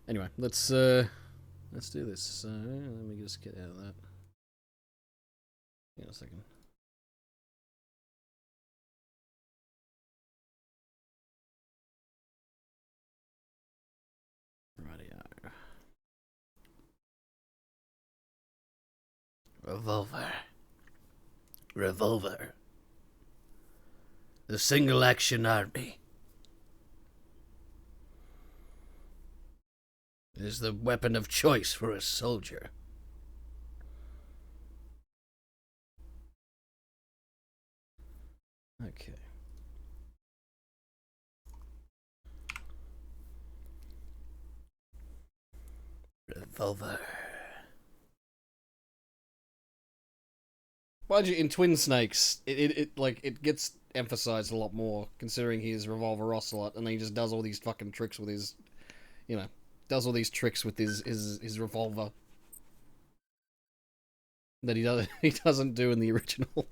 Anyway, let's do this. So let me just get out of that. Hang on a second. Rightio. Revolver. Revolver. The single action army is the weapon of choice for a soldier. Okay. Revolver. Mind you, in Twin Snakes, it gets emphasized a lot more, considering he is Revolver Ocelot, and then he just does all these fucking tricks with his, does all these tricks with his revolver that he doesn't do in the original.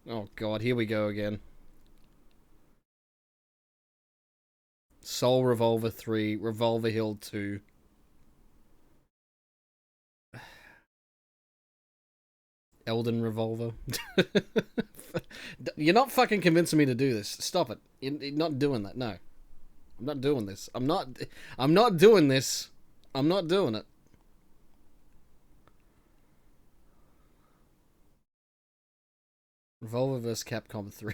Oh god, here we go again. Soul Revolver 3, Revolver Hill 2. Elden Revolver. You're not fucking convincing me to do this. Stop it. You're not doing that. No. I'm not doing this. I'm not doing this. I'm not doing it. Revolver vs. Capcom 3.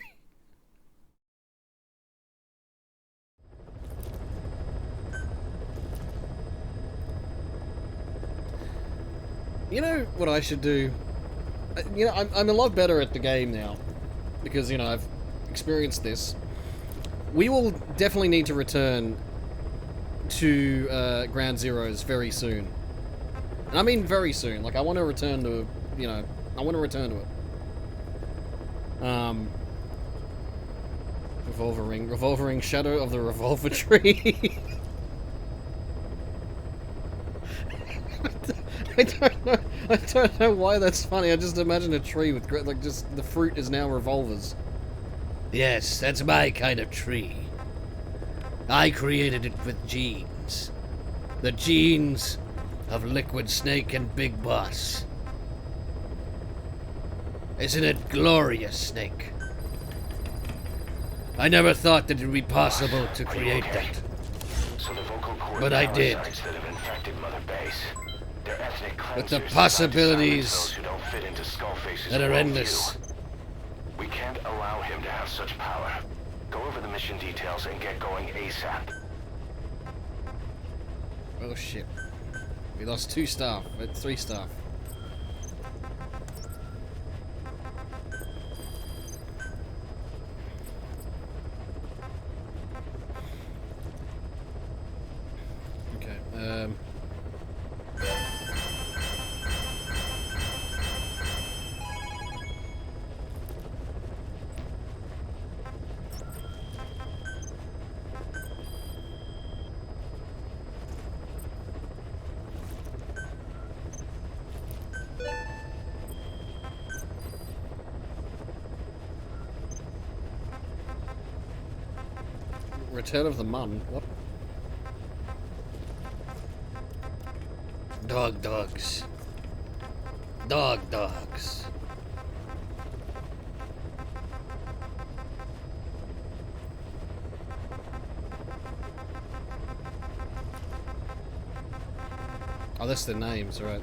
You know what I should do? I'm a lot better at the game now. Because, I've experienced this. We will definitely need to return to Ground Zeroes very soon. And I mean very soon. Like, I want to return to, I want to return to it. Revolver Ring, Shadow of the Revolver Tree. I don't know why that's funny. I just imagine a tree with just the fruit is now revolvers. Yes, that's my kind of tree. I created it with genes. The genes of Liquid Snake and Big Boss. Isn't it glorious, Snake? I never thought that it would be possible to create that. But I did. With the possibilities that are endless. We can't allow him to have such power. Go over the mission details and get going ASAP. Oh shit. We lost 2 staff, 3 staff. Okay, Return of the Mun. What? Dogs. Dogs. Oh, that's the names, right?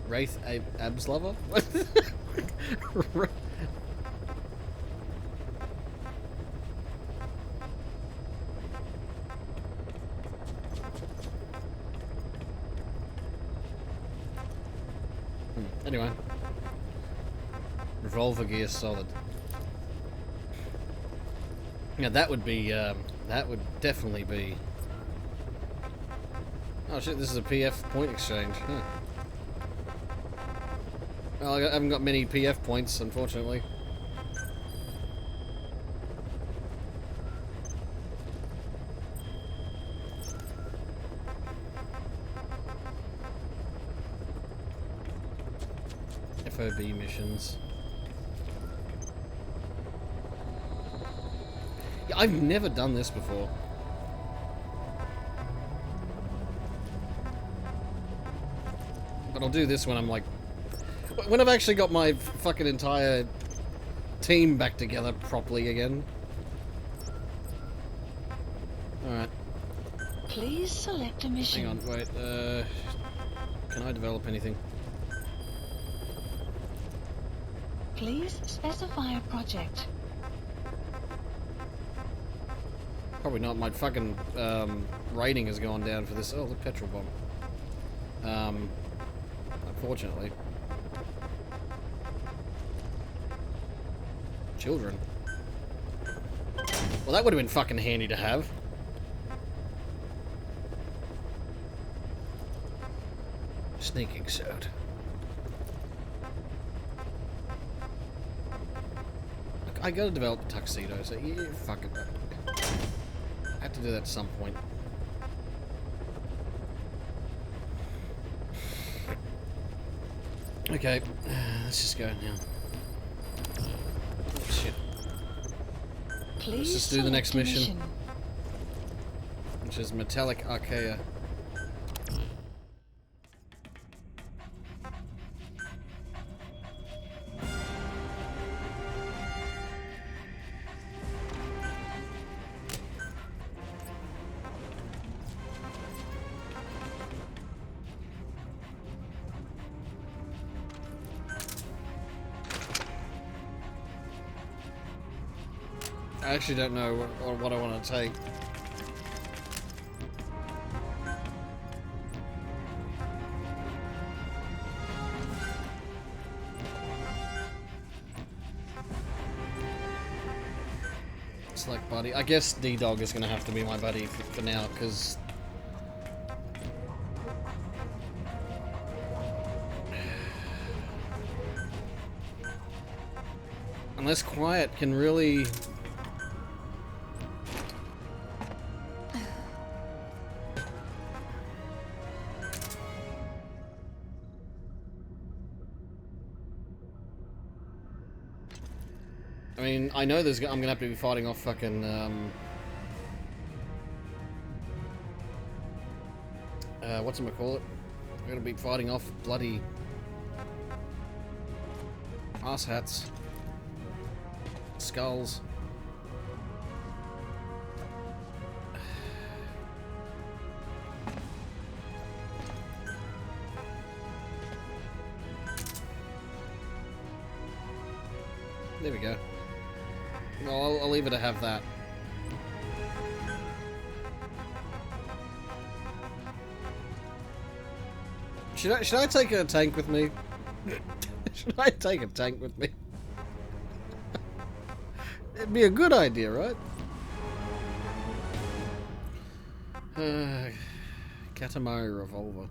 Wraith Abslover? Anyway. Revolver Gear Solid. Yeah, that would be, that would definitely be... Oh shit, this is a PF point exchange. Huh. Well, I haven't got many PF points, unfortunately. FOB missions. I've never done this before. But I'll do this when I'm like... when I've actually got my fucking entire team back together properly again. Alright. Please select a mission. Hang on, wait, can I develop anything? Please specify a project. Probably not. My fucking rating has gone down for this. Oh, the petrol bomb. Unfortunately. Children. Well, that would have been fucking handy to have. Sneaking suit. I gotta develop a tuxedo, so yeah, fuck it. I have to do that at some point. Okay, let's just go now. Oh, shit. Please Let's just do the next select a mission. Which is Metallic Archaea. I actually don't know what I want to take. Select buddy. I guess D-Dog is going to have to be my buddy for now, because... unless Quiet can really... I mean, I know I'm gonna have to be fighting off fucking, whatchamacallit? I'm gonna be fighting off bloody ass hats. Skulls. There we go. Well, I'll leave her to have that. Should I take a tank with me? Should I take a tank with me? It'd be a good idea, right? Katamari revolver.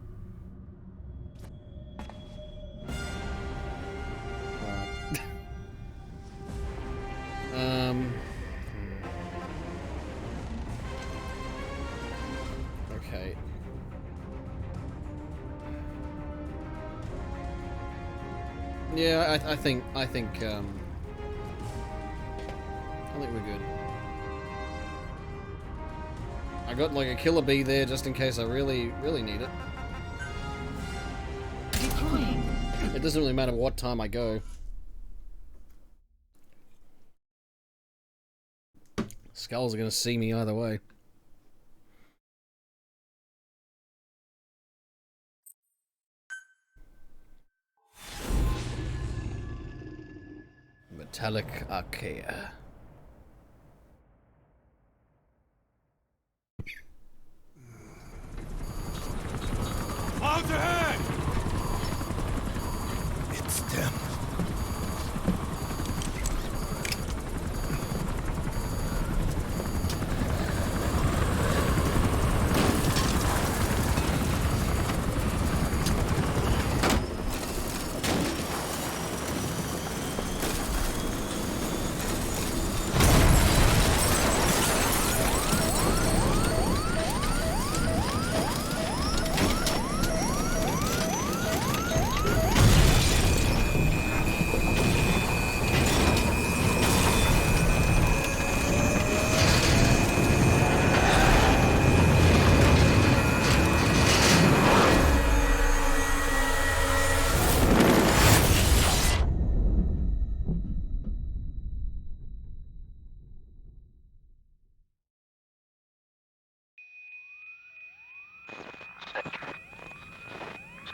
Okay. Yeah, I think we're good. I got like a killer bee there just in case I really need it. Deploying. It doesn't really matter what time I go. Skulls are gonna see me either way. Metallic Archaea. Out ahead! It's them.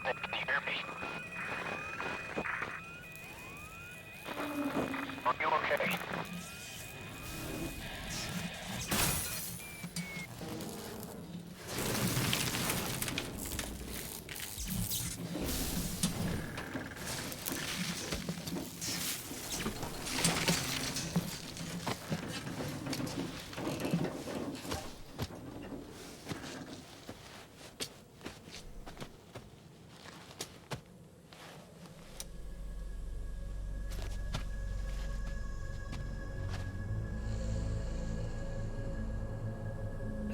Nick, can you hear me? Are you okay?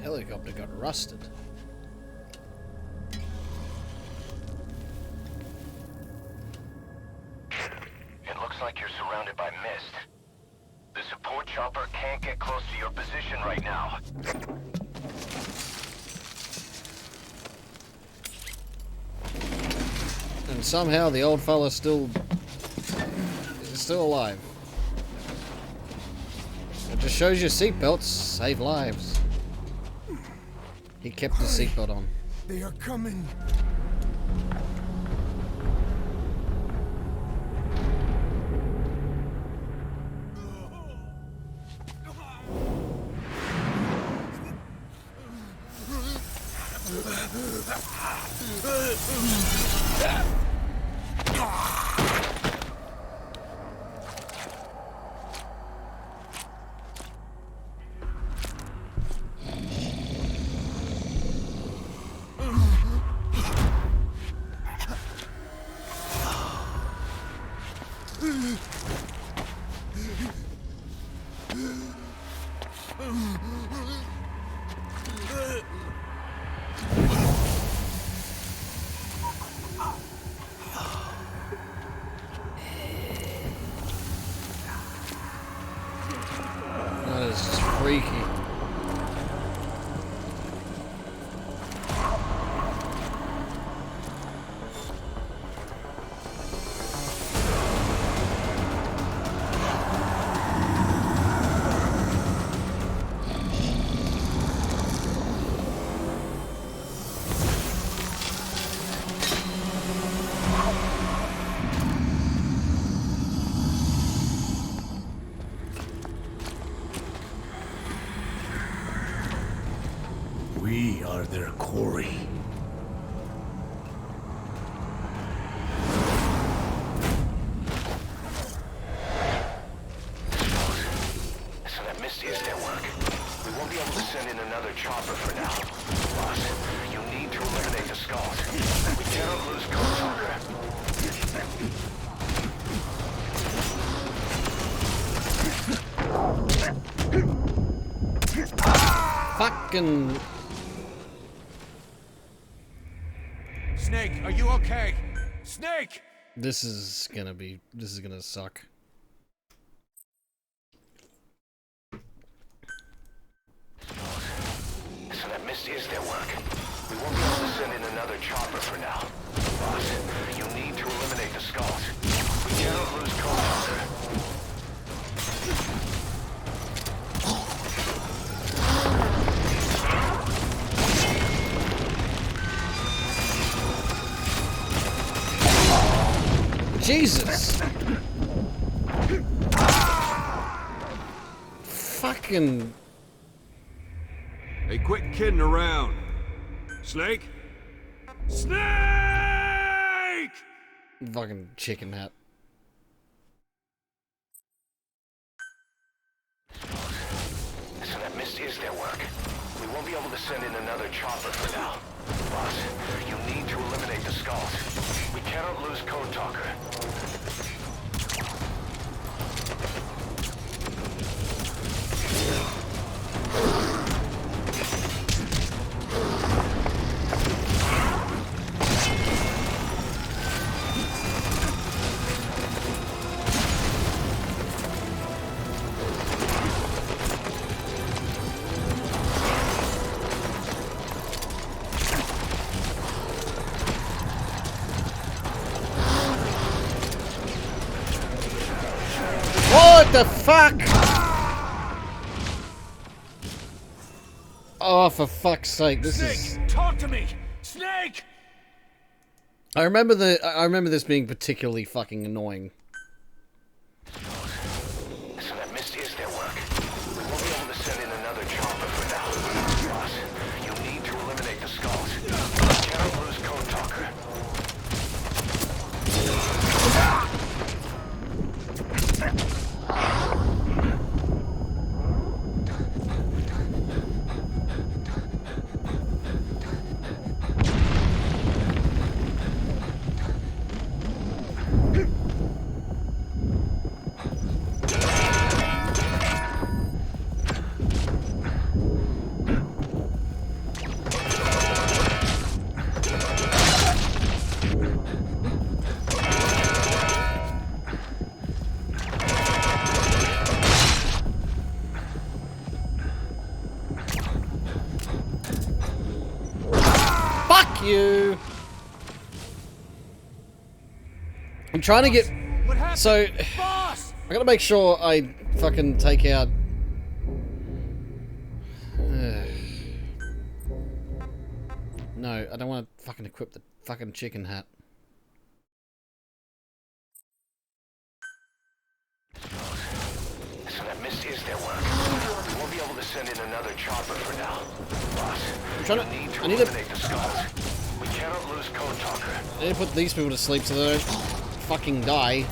Helicopter got rusted. It looks like you're surrounded by mist. The support chopper can't get close to your position right now. And somehow the old fella's still alive. It just shows you seatbelts save lives. He kept his seatbelt on. They are coming. That is just freaky. We are their quarry. So that mist is their work. We won't be able to send in another chopper for now. Boss, you need to eliminate the skulls. We cannot lose Code Talker. Fucking. Snake, are you okay? Snake! This is gonna suck. So that mist is their work. We won't be able to send in another chopper for now. Boss, you need to eliminate the skulls. We cannot lose Code Talker. Jesus! Fucking. Hey, quit kidding around. Snake? Snake! Fucking chicken hat. So that mist is their work. We won't be able to send in another chopper for now. Boss, you need to eliminate the skulls. We cannot lose Code Talker. What the fuck? Oh, for fuck's sake, this is... Snake, talk to me! Snake! I remember this being particularly fucking annoying. So that mist is their work. We won't be able to send in another chopper for now. Boss, you need to eliminate the skulls. We cannot lose Code Talker. Fuck you! I'm trying to get... What happened? So, Boss! I gotta make sure I fucking take out... No, I don't want to fucking equip the fucking chicken hat. So that mist is their work. We won't be able to send in another chopper for now. Boss, I'm trying to... you need to I need to... eliminate the skulls. We cannot lose Code Talker. I need to put these people to sleep so they don't fucking die.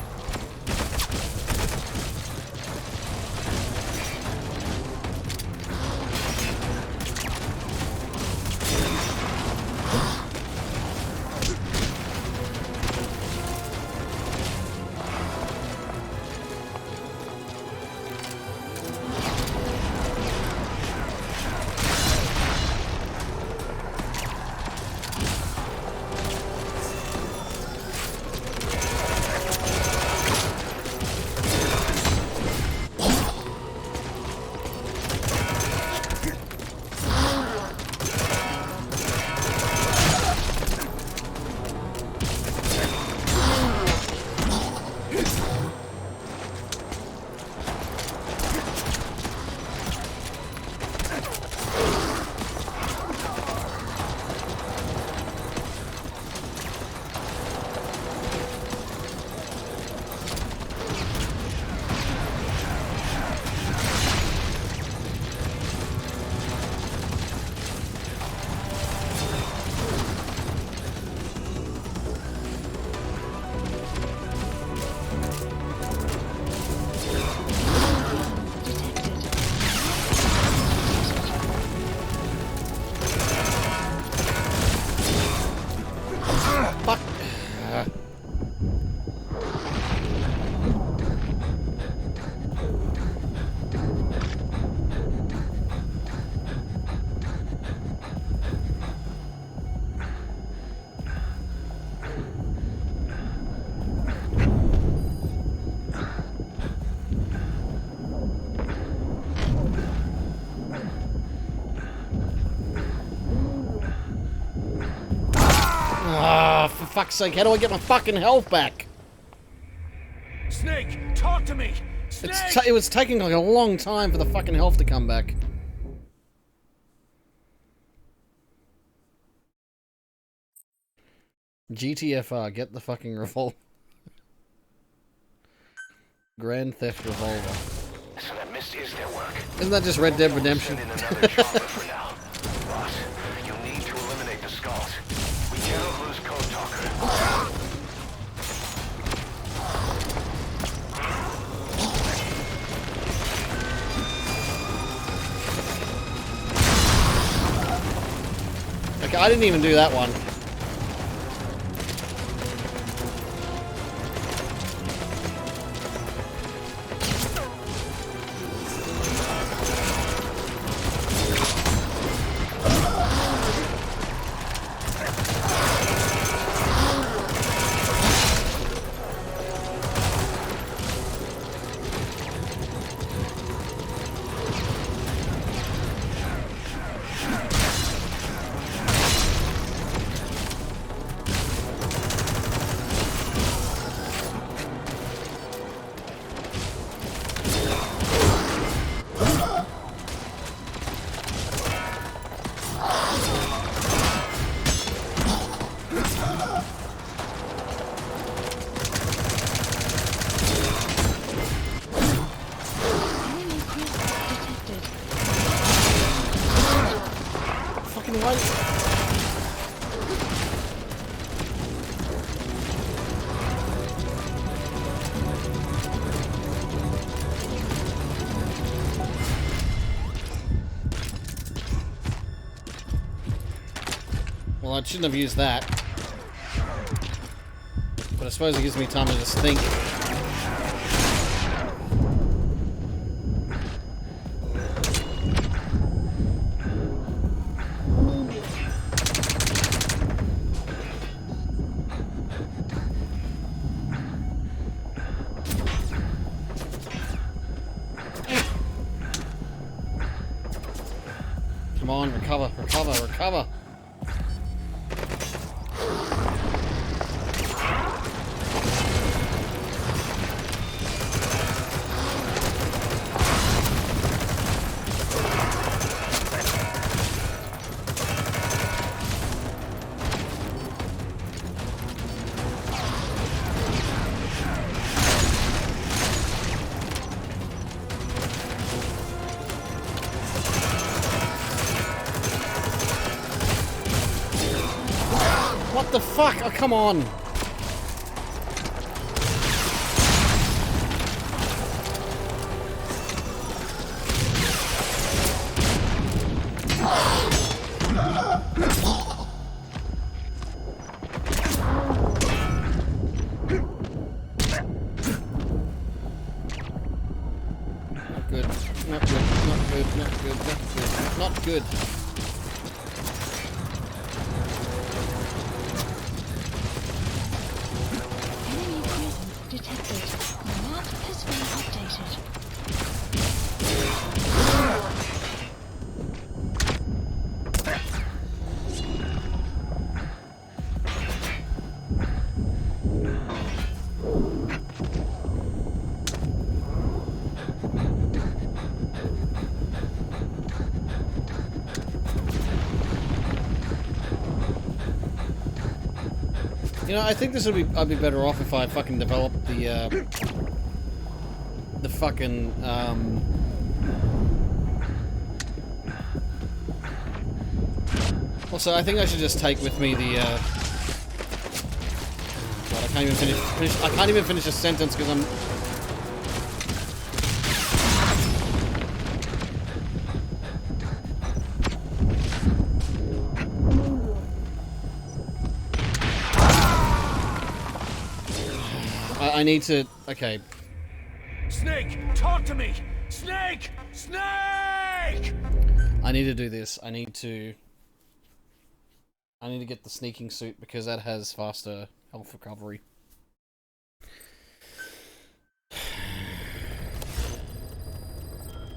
Fuck. Ah, for fuck's sake, how do I get my fucking health back? Snake, talk to me! Snake! It was taking like a long time for the fucking health to come back. GTFR, get the fucking revolver. Grand Theft Revolver. So that mist is their work. Isn't that just Red Dead Redemption? Send in another chopper for now. Boss, you need to eliminate the skulls. We cannot lose Code Talker. Okay, I didn't even do that one. Well, I shouldn't have used that. But I suppose it gives me time to just think. Come on, recover, recover, recover. What the fuck? Oh, come on. Not good. Not good. Not good. Not good. Not good. Not good. Enemy presence detected. Map has been updated. You know, I think this would be. I'd be better off if I fucking developed the fucking Also, I think I should just take with me the God, I can't even finish. I can't even finish a sentence because I'm. I need to. Okay. Snake, talk to me! Snake! Snake! I need to do this. I need to get the sneaking suit because that has faster health recovery.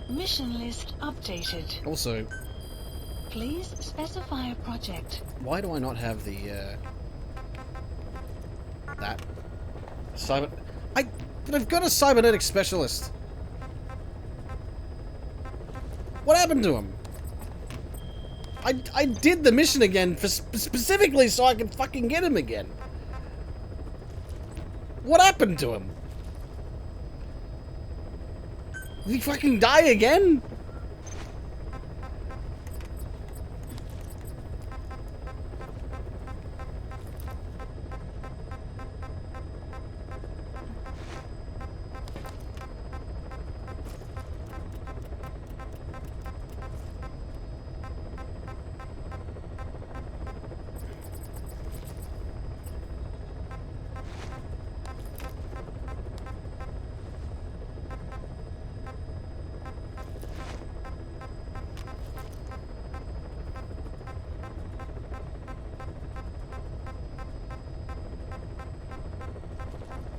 Mission list updated. Also, Please specify a project. why do I not have the that cyber? I've got a cybernetic specialist. What happened to him? I did the mission again for specifically so I could fucking get him again. What happened to him? Did he fucking die again?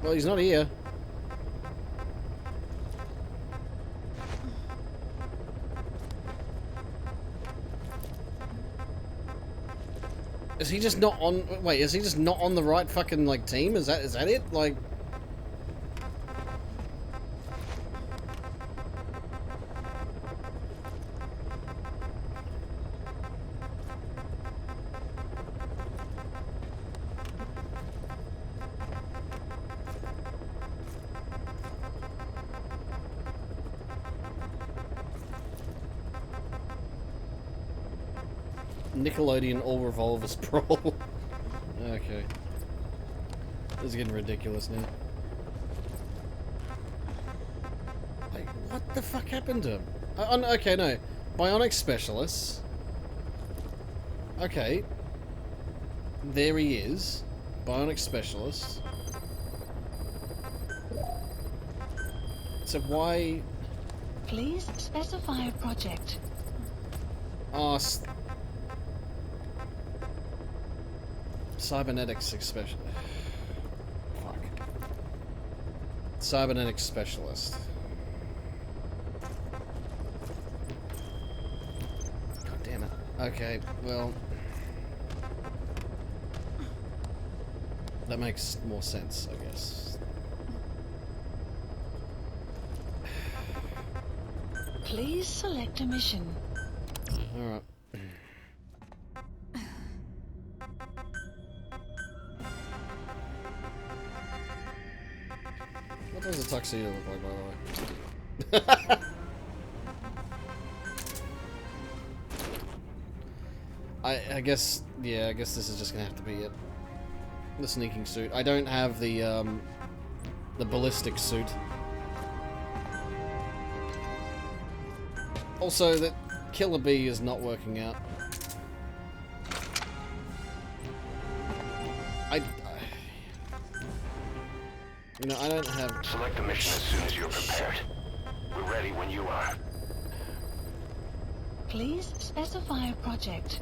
Well, he's not here. Is he just not on? Wait, is he just not on the right fucking like team? Is that it? Like, Nickelodeon all revolvers brawl. Okay. This is getting ridiculous now. Like, what the fuck happened to him? Okay, no. Bionic specialists. Okay. There he is. Bionic specialist. So why... Please specify a project. Oh, cybernetics specialist. Fuck. Cybernetics specialist. God damn it. Okay, well... that makes more sense, I guess. Please select a mission. Alright. What does a tuxedo look like, by the way? I guess, yeah, I guess this is just gonna have to be it. The sneaking suit. I don't have the ballistic suit. Also, that Killer Bee is not working out. You know, I don't have... Select a mission as soon as you're prepared. We're ready when you are. Please specify a project.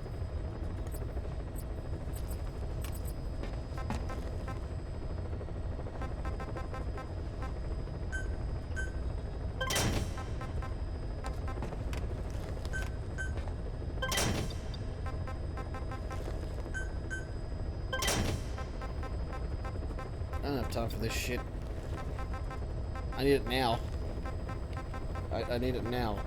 I don't have time for this shit. I need it now. I need it now.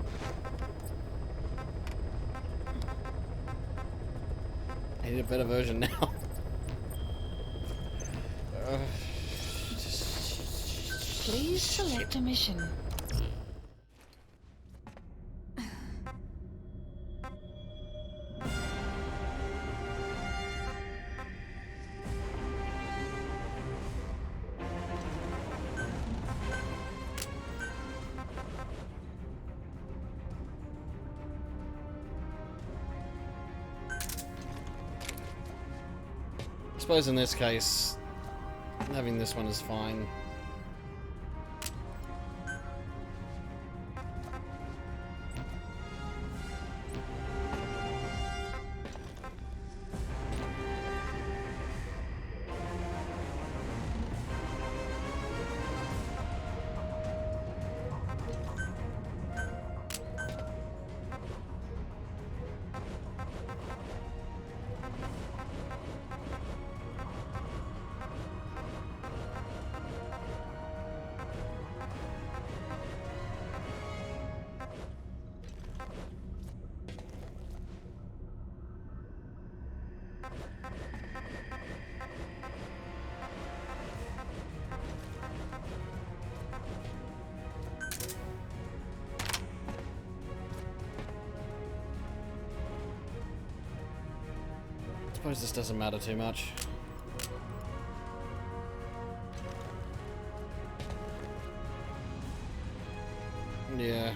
I need a better version now. Please select a mission. I suppose in this case, having this one is fine. I suppose this doesn't matter too much. Yeah.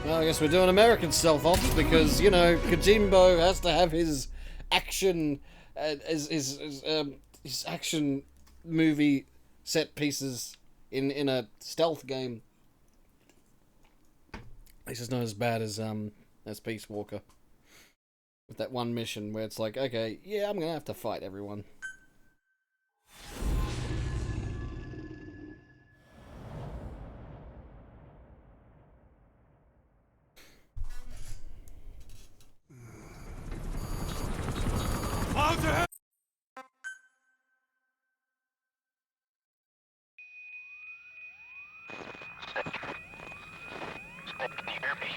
Well, I guess we're doing American stealth ops because, you know, Kojimbo has to have his action, his action movie set pieces in a stealth game. It's just not as bad as Peace Walker. With that one mission where it's like, okay, yeah, I'm gonna have to fight everyone. Out ahead! Snake, can you hear me?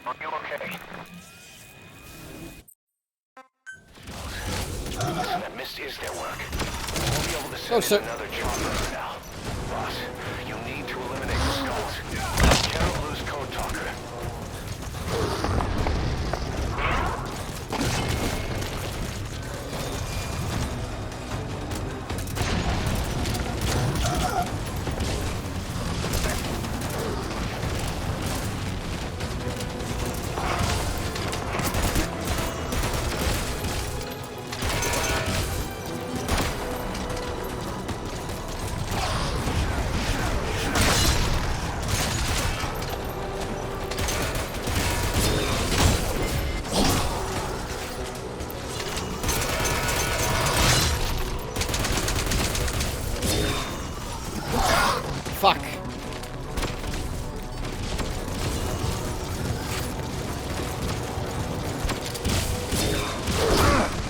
Are you okay? Listen, that mist is their work. We'll be able to send in another chopper for now. Boss, you need to eliminate the skulls. Stalker. Fuck.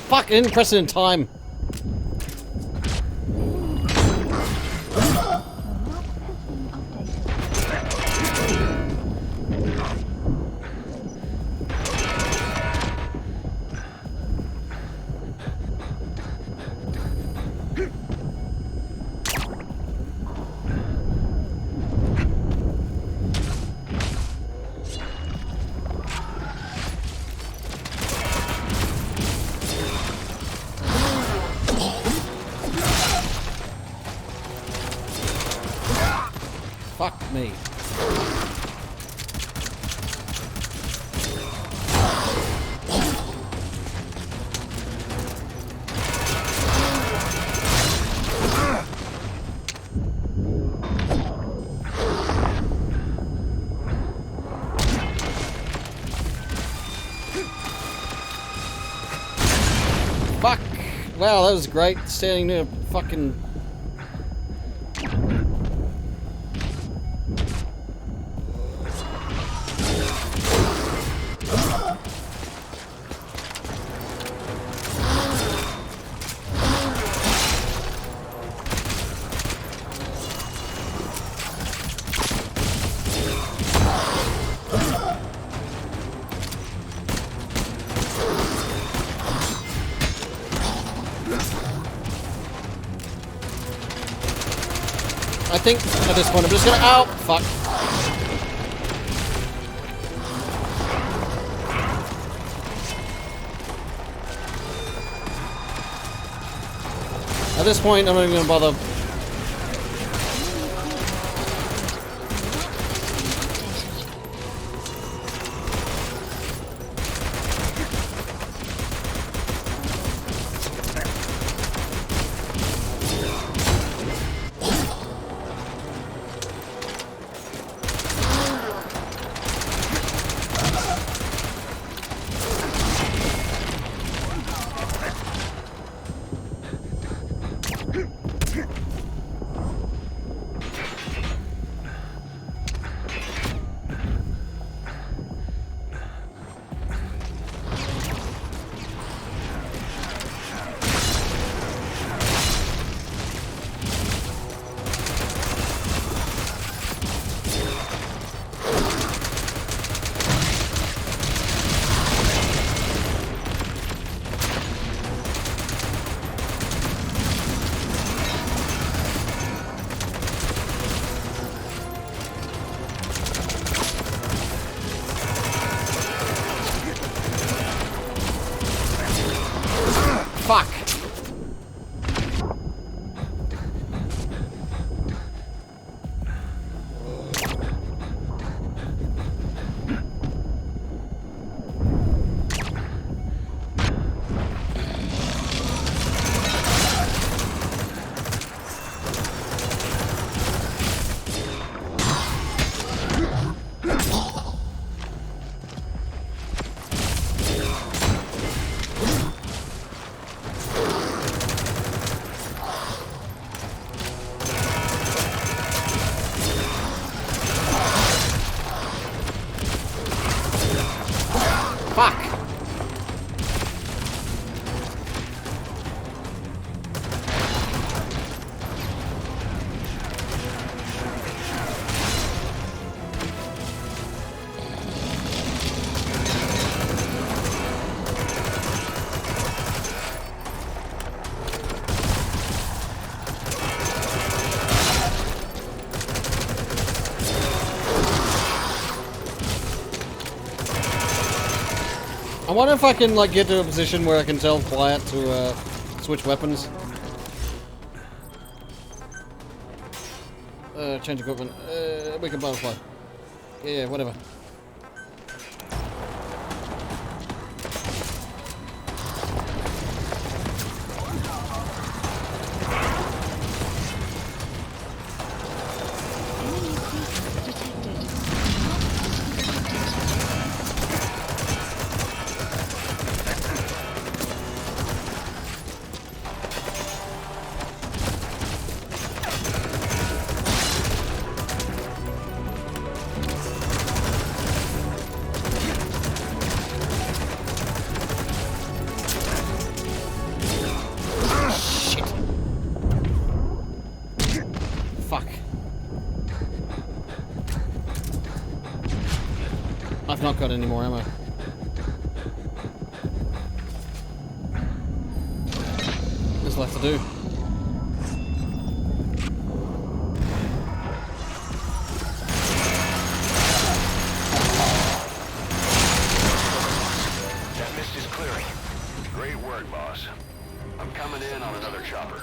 Fuck, I didn't press it in time. Fuck me. Fuck! Wow, that was great. Standing near fucking... I think at this point I'm just gonna... Ow! Fuck. At this point I'm not even gonna bother. wonder if I can like get to a position where I can tell Quiet to switch weapons. Change equipment. Wicked butterfly. Yeah, whatever. Enemy cruiser detected. Shit. Fuck. I've not got any more ammo. There's left to do. That mist is clearing. Great work, boss. I'm coming in on another chopper.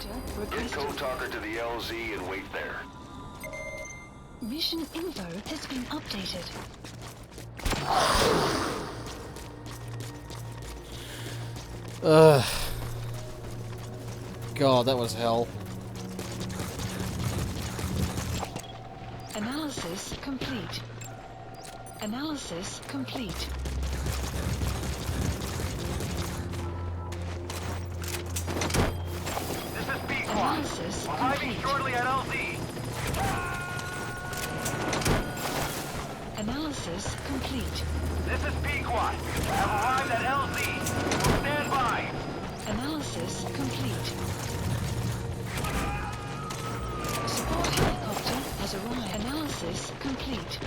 Get Code Talker to the LZ and wait there. Mission info has been updated. Ugh. God, that was hell. Analysis complete. Analysis complete. This is Pequod. Analysis Arriving complete. shortly at LZ. Analysis complete. This is Pequod. Have arrived at LZ. Stand by. Analysis complete. Support helicopter has arrived. Analysis complete.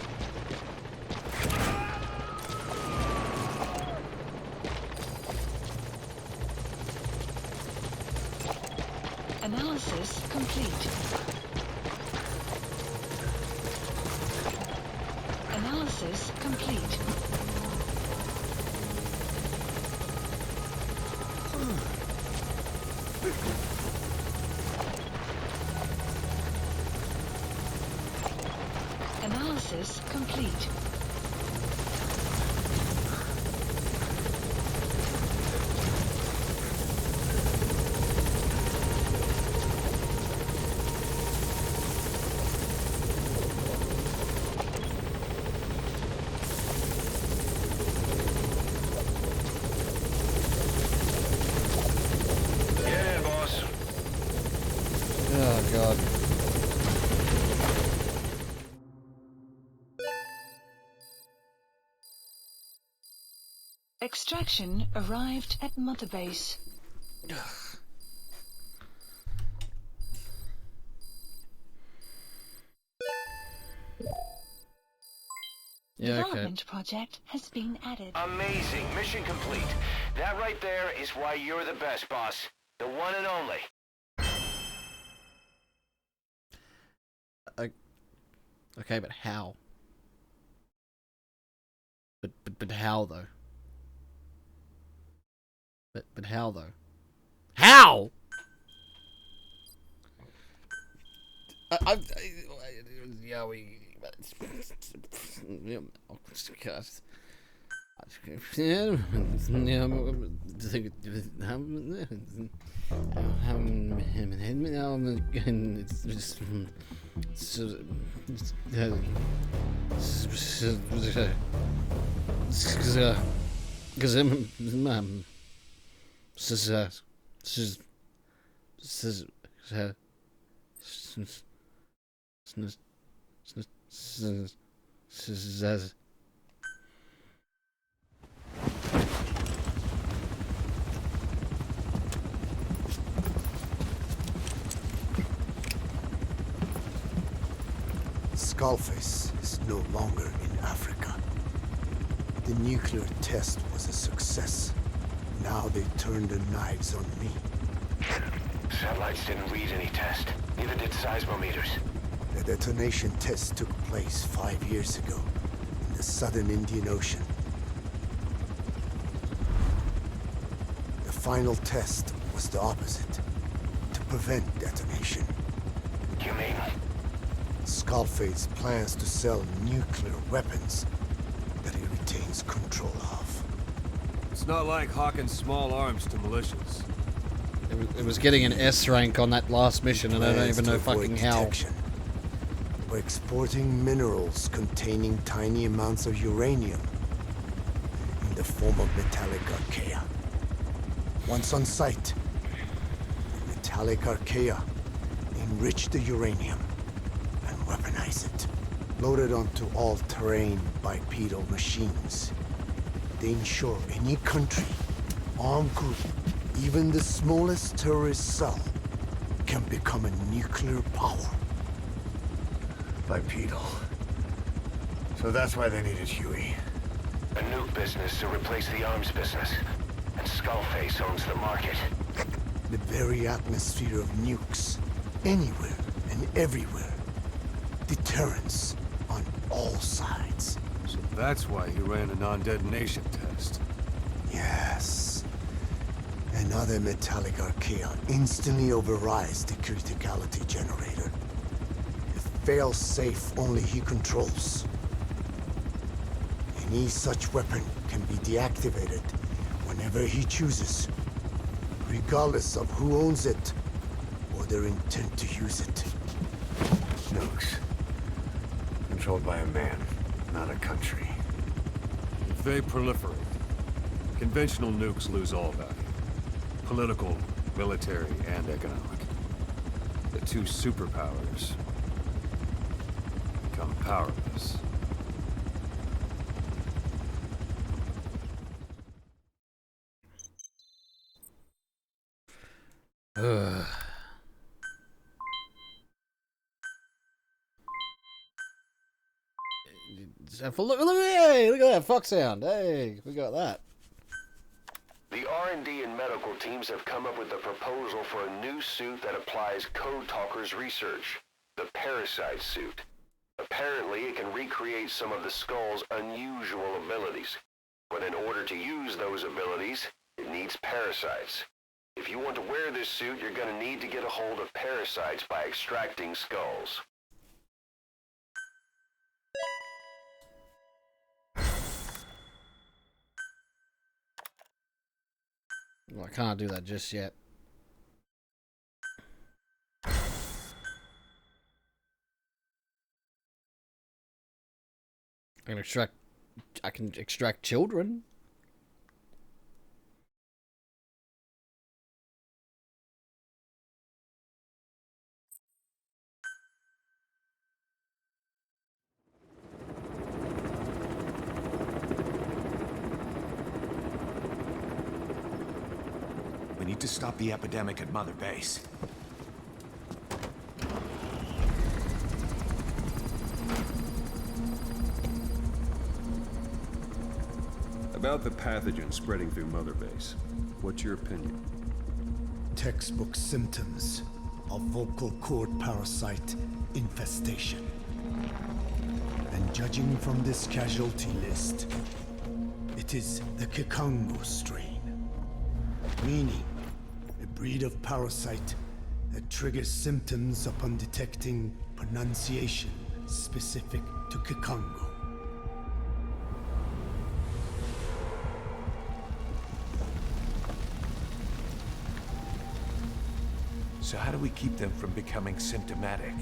Analysis complete. Analysis complete. Analysis complete. Get in, boss. Oh God. Extraction arrived at Mother Base. Yeah, okay. Development project has been added. Amazing. Mission complete. That right there is why you're the best, boss. The one and only. Okay, but how? But how though? But how though? How? Yeah, we. Skullface is no longer in Africa. The nuclear test was a success. Now they turned their knives on me. Satellites didn't read any test. Neither did seismometers. The detonation test took place 5 years ago in the southern Indian Ocean. final test was the opposite, to prevent detonation. You mean? Skullface plans to sell nuclear weapons that he retains control of. It's not like hawking small arms to militias. It was getting an S rank on that last mission, and I don't Plans even to know avoid fucking how. detection. We're exporting minerals containing tiny amounts of uranium in the form of metallic archaea. Once on site, the metallic archaea enrich the uranium and weaponize it. Loaded onto all-terrain bipedal machines. They ensure any country, armed group, even the smallest terrorist cell, can become a nuclear power. Bipedal. So that's why they needed Huey. A nuke business to replace the arms business. And Skullface owns the market. The very atmosphere of nukes, anywhere and everywhere. Deterrence on all sides. So that's why he ran a non-detonation test. Yes. Another metallic archaea instantly overrides the criticality generator. It fails safe only he controls. Any such weapon can be deactivated whenever he chooses, regardless of who owns it or their intent to use it. Nukes. Controlled by a man, not a country. If they proliferate, conventional nukes lose all value. Political, military, and economic. The two superpowers become powerless. Ugh. Hey, look at that fox sound. Hey, we got that. The R&D and medical teams have come up with a proposal for a new suit that applies Code Talker's research, the Parasite suit. Apparently, it can recreate some of the Skull's unusual abilities. But in order to use those abilities, it needs parasites. If you want to wear this suit, you're going to need to get a hold of parasites by extracting skulls. Well, I can't do that just yet. I can extract children. We need to stop the epidemic at Mother Base. About the pathogen spreading through Mother Base, what's your opinion? Textbook symptoms of vocal cord parasite infestation. And judging from this casualty list, it is the Kikongo strain. Meaning, a breed of parasite that triggers symptoms upon detecting pronunciation specific to Kikongo. So how do we keep them from becoming symptomatic?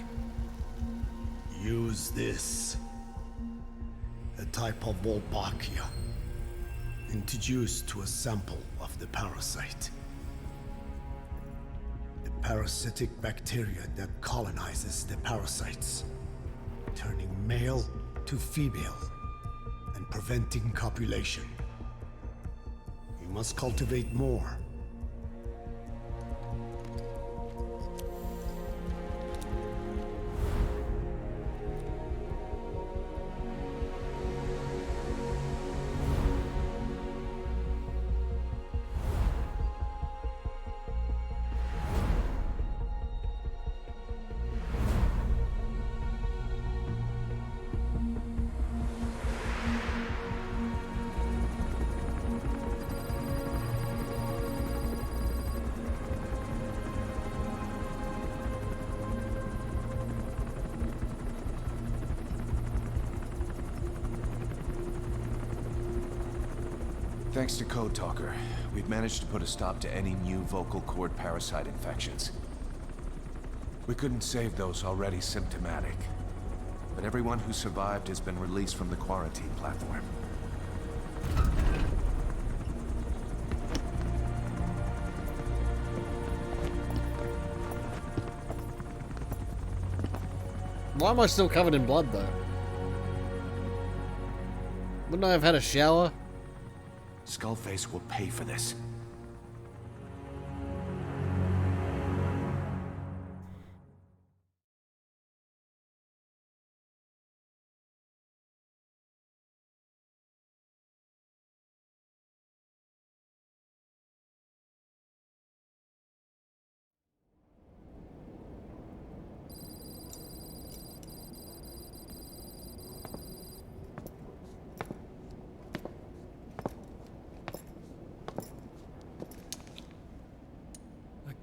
Use this. A type of Wolbachia. Introduced to a sample of the parasite. The parasitic bacteria that colonizes the parasites, turning male to female and preventing copulation. We must cultivate more. Thanks to Code Talker, we've managed to put a stop to any new vocal cord parasite infections. We couldn't save those already symptomatic, but everyone who survived has been released from the quarantine platform. Why am I still covered in blood, though? Wouldn't I have had a shower? Skullface will pay for this.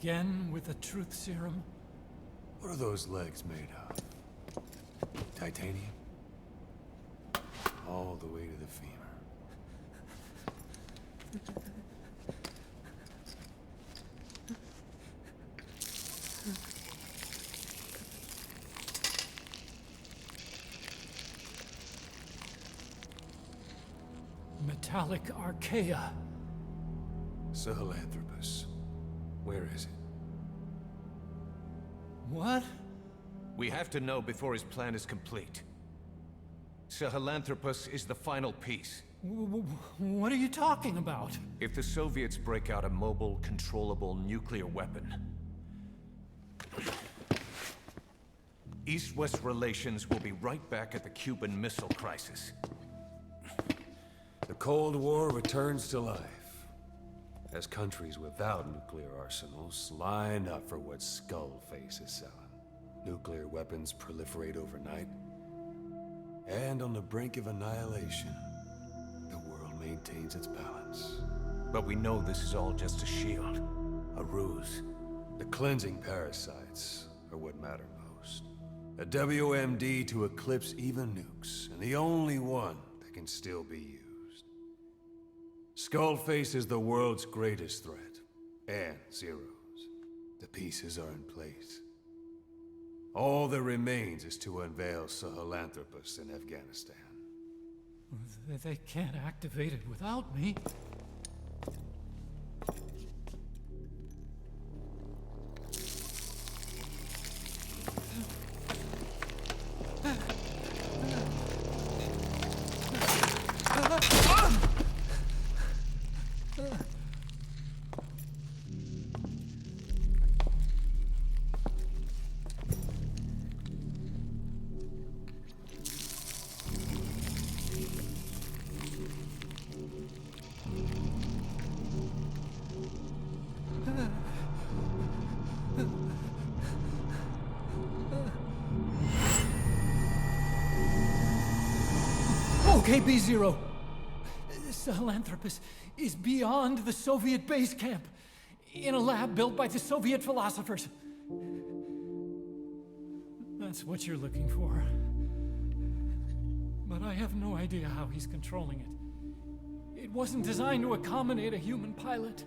Again with the truth serum? What are those legs made of? Titanium? All the way to the femur. Metallic archaea. Sahelanthropus. Where is it? What? We have to know before his plan is complete. Sahelanthropus is the final piece. What are you talking about? If the Soviets break out a mobile, controllable nuclear weapon, East-West relations will be right back at the Cuban Missile Crisis. The Cold War returns to life, as countries without nuclear arsenals line up for what Skullface is selling. Nuclear weapons proliferate overnight, and on the brink of annihilation, the world maintains its balance. But we know this is all just a shield, a ruse. The cleansing parasites are what matter most. A WMD to eclipse even nukes, and the only one that can still be used. Skullface is the world's greatest threat, and Zero's. The pieces are in place. All that remains is to unveil Sahelanthropus in Afghanistan. They can't activate it without me. Okay, B-Zero. Sahelanthropus is beyond the Soviet base camp, in a lab built by the Soviet philosophers. That's what you're looking for. But I have no idea how he's controlling it. It wasn't designed to accommodate a human pilot.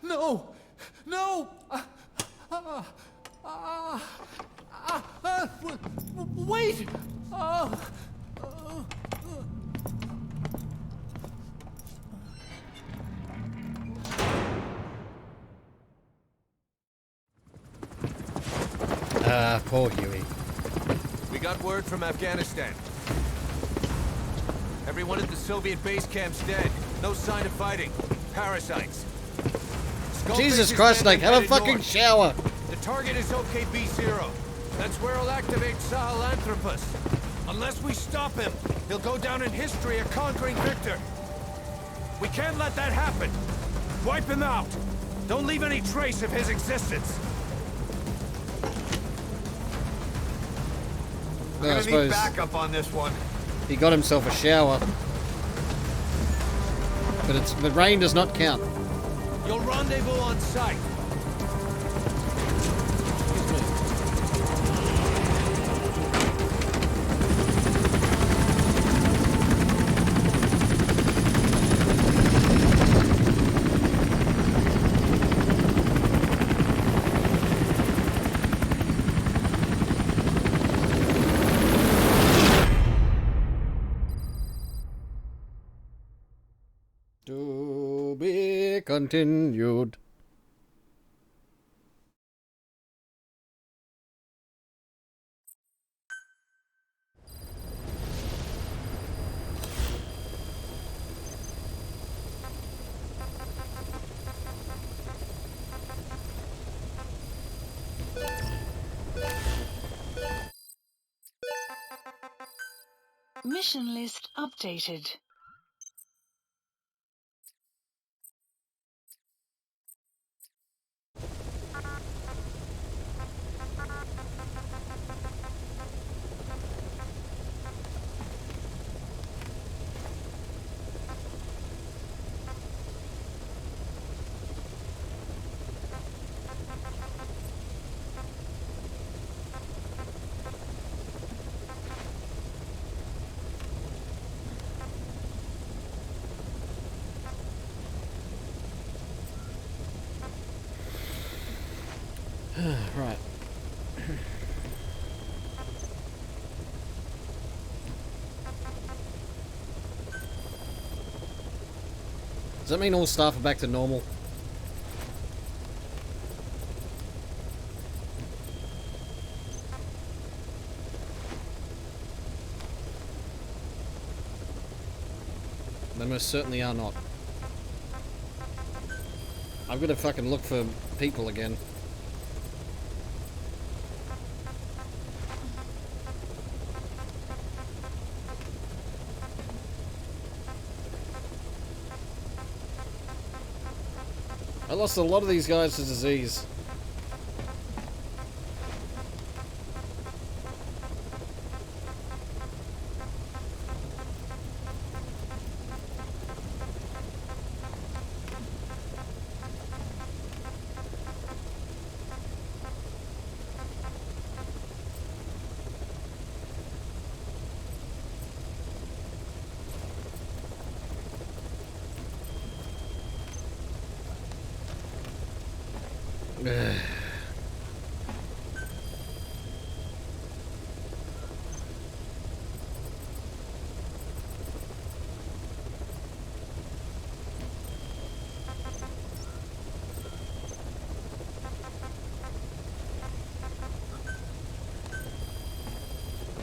No! No! Wait! Poor Huey. We got word from Afghanistan. Everyone at the Soviet base camp's dead. No sign of fighting. Parasites. Jesus Christ, Snake, have a fucking shower! The target is OKB-0. That's where he'll activate Sahelanthropus. Unless we stop him, he'll go down in history a conquering victor. We can't let that happen. Wipe him out. Don't leave any trace of his existence. Well, I Gonna need suppose backup on this one. he got himself a shower. But rain does not count. You'll rendezvous on site. To be continued. Mission list updated. Right. Does that mean all staff are back to normal? They most certainly are not. I've got to fucking look for people again. I lost a lot of these guys to disease.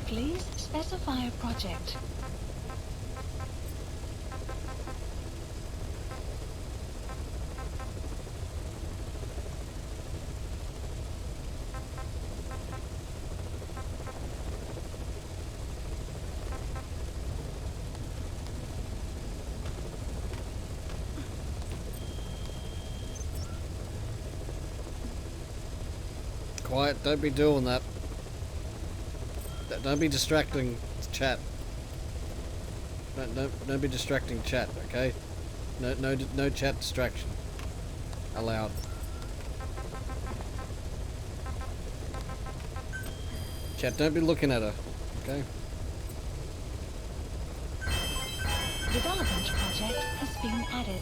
Please specify a project. Quiet, don't be doing that. Don't be distracting chat. Don't be distracting chat, okay? No chat distraction allowed. Chat, don't be looking at her, okay? Development project has been added.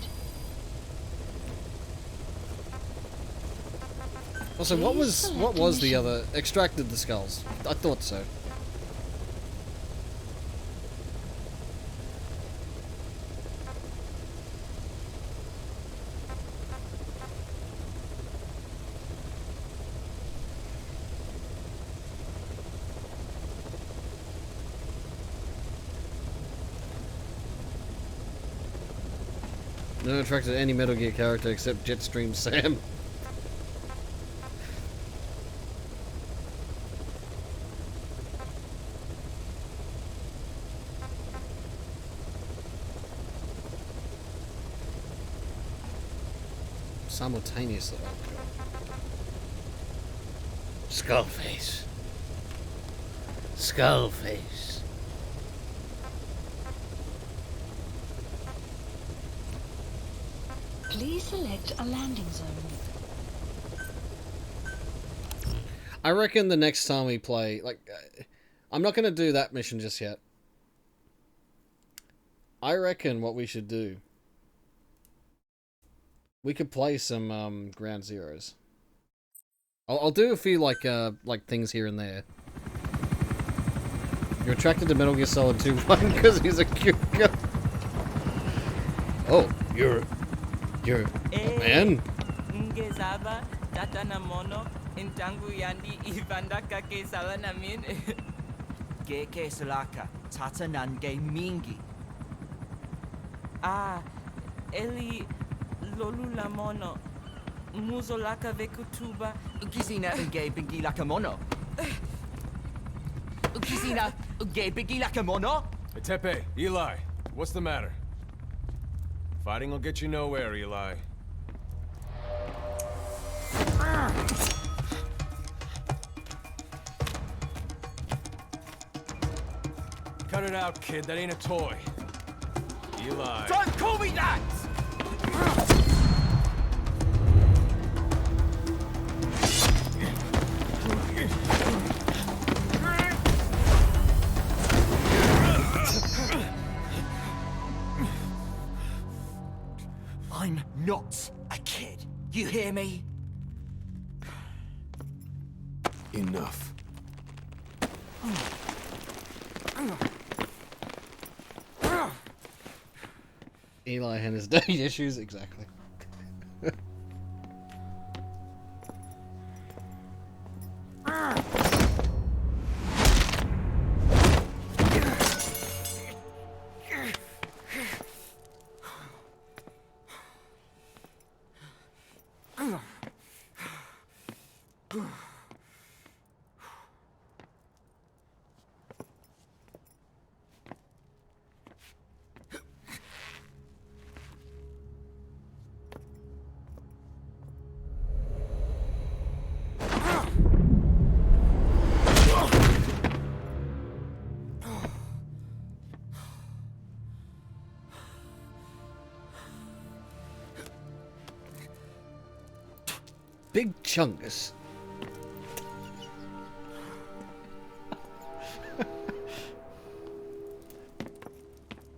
Also, what was the other? Extracted the skulls. I thought so. No attracted to any Metal Gear character except Jetstream Sam. simultaneously. Oh, God. Skullface. Skullface. Please select a landing zone. I reckon the next time we play, like, I'm not going to do that mission just yet. I reckon what we should do, we could play some Ground Zeroes. I'll do a few like things here and there. You're attracted to Metal Gear Solid 2-1 because he's a cute guy. Oh, you're a man. Ngezaba tata na mono intangu yandi ivanda kake sawa namin. Geke salaka tata nange mingi. Ah, eli lolu la mono. Muzo laka vekutuba. Ukizina unge bingi laka mono. Ukizina unge bingi laka mono. Hey, Tepe, Eli, what's the matter? Fighting will get you nowhere, Eli. Cut it out, kid. That ain't a toy. Eli. Don't call me that! I'm not a kid. You hear me? Enough. Eli and his daddy issues, exactly. Big Chungus.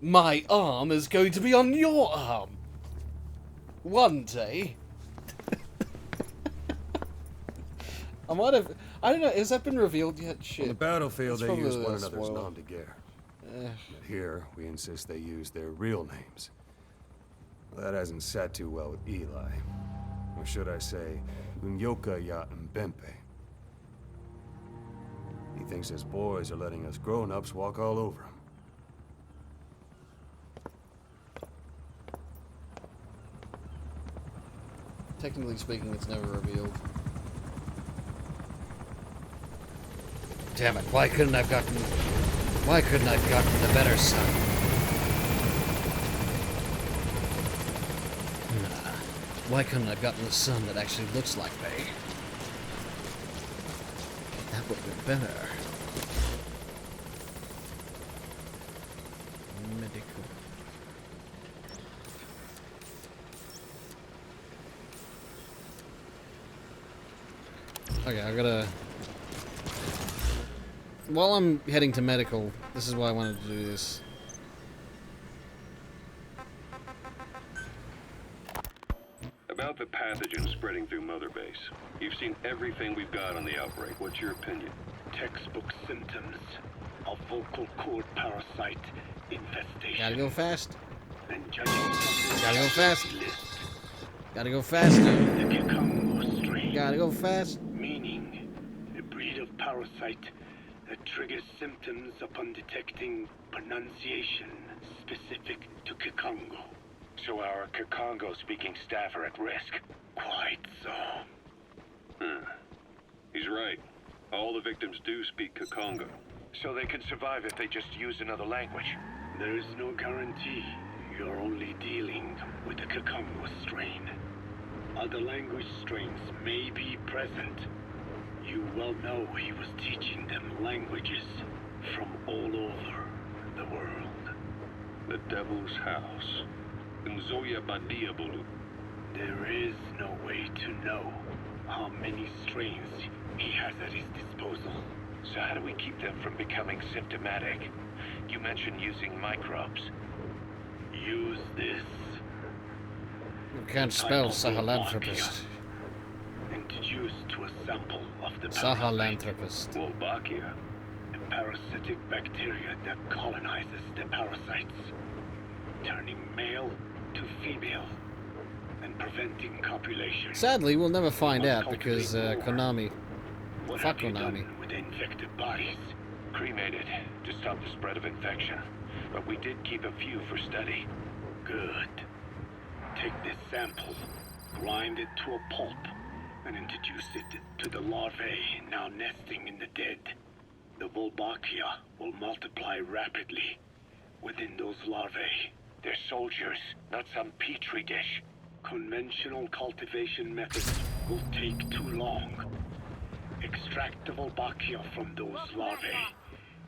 My arm is going to be on your arm. One day. I might have... I don't know, has that been revealed yet? Shit. On the battlefield, That's they use probably one a another's spoiler. nom de guerre. But here, we insist they use their real names. Well, that hasn't sat too well with Eli. Or should I say, Unyoka Ya Mbempe. He thinks his boys are letting us grown-ups walk all over him. Technically speaking, it's never revealed. Damn it, why couldn't I have gotten the better son? Nah. Why couldn't I have gotten the son that actually looks like me? That would have been better. Medical. Okay, I gotta... While I'm heading to medical, this is why I wanted to do this. About the pathogen spreading through Mother Base. You've seen everything we've got on the outbreak. What's your opinion? Textbook symptoms of vocal cord parasite infestation. Gotta go fast. And judging from Gotta go fast. list, Gotta go faster. the Kikongo strain, Gotta go fast. meaning a breed of parasite that triggers symptoms upon detecting pronunciation specific to Kikongo. So our Kikongo-speaking staff are at risk. Quite so. He's right. All the victims do speak Kikongo. So they can survive if they just use another language. There is no guarantee. You're only dealing with the Kikongo strain. Other language strains may be present. You well know he was teaching them languages from all over the world. The Devil's House. Nzoya Bandiabulu. There is no way to know how many strains he has at his disposal. So how do we keep them from becoming symptomatic? You mentioned using microbes. Use this. You can't spell Sahelanthropist. Introduced to a sample of the Sahelanthropist. Wolbachia. A parasitic bacteria that colonizes the parasites, turning male to female and preventing copulation. Sadly, we'll never find out because Konami. What Fuck have you Konami. done with the infected bodies? Cremated to stop the spread of infection. But we did keep a few for study. Good. Take this sample, grind it to a pulp, and introduce it to the larvae now nesting in the dead. The Wolbachia will multiply rapidly within those larvae. They're soldiers, not some petri dish. Conventional cultivation methods will take too long. Extract the Wolbachia from those larvae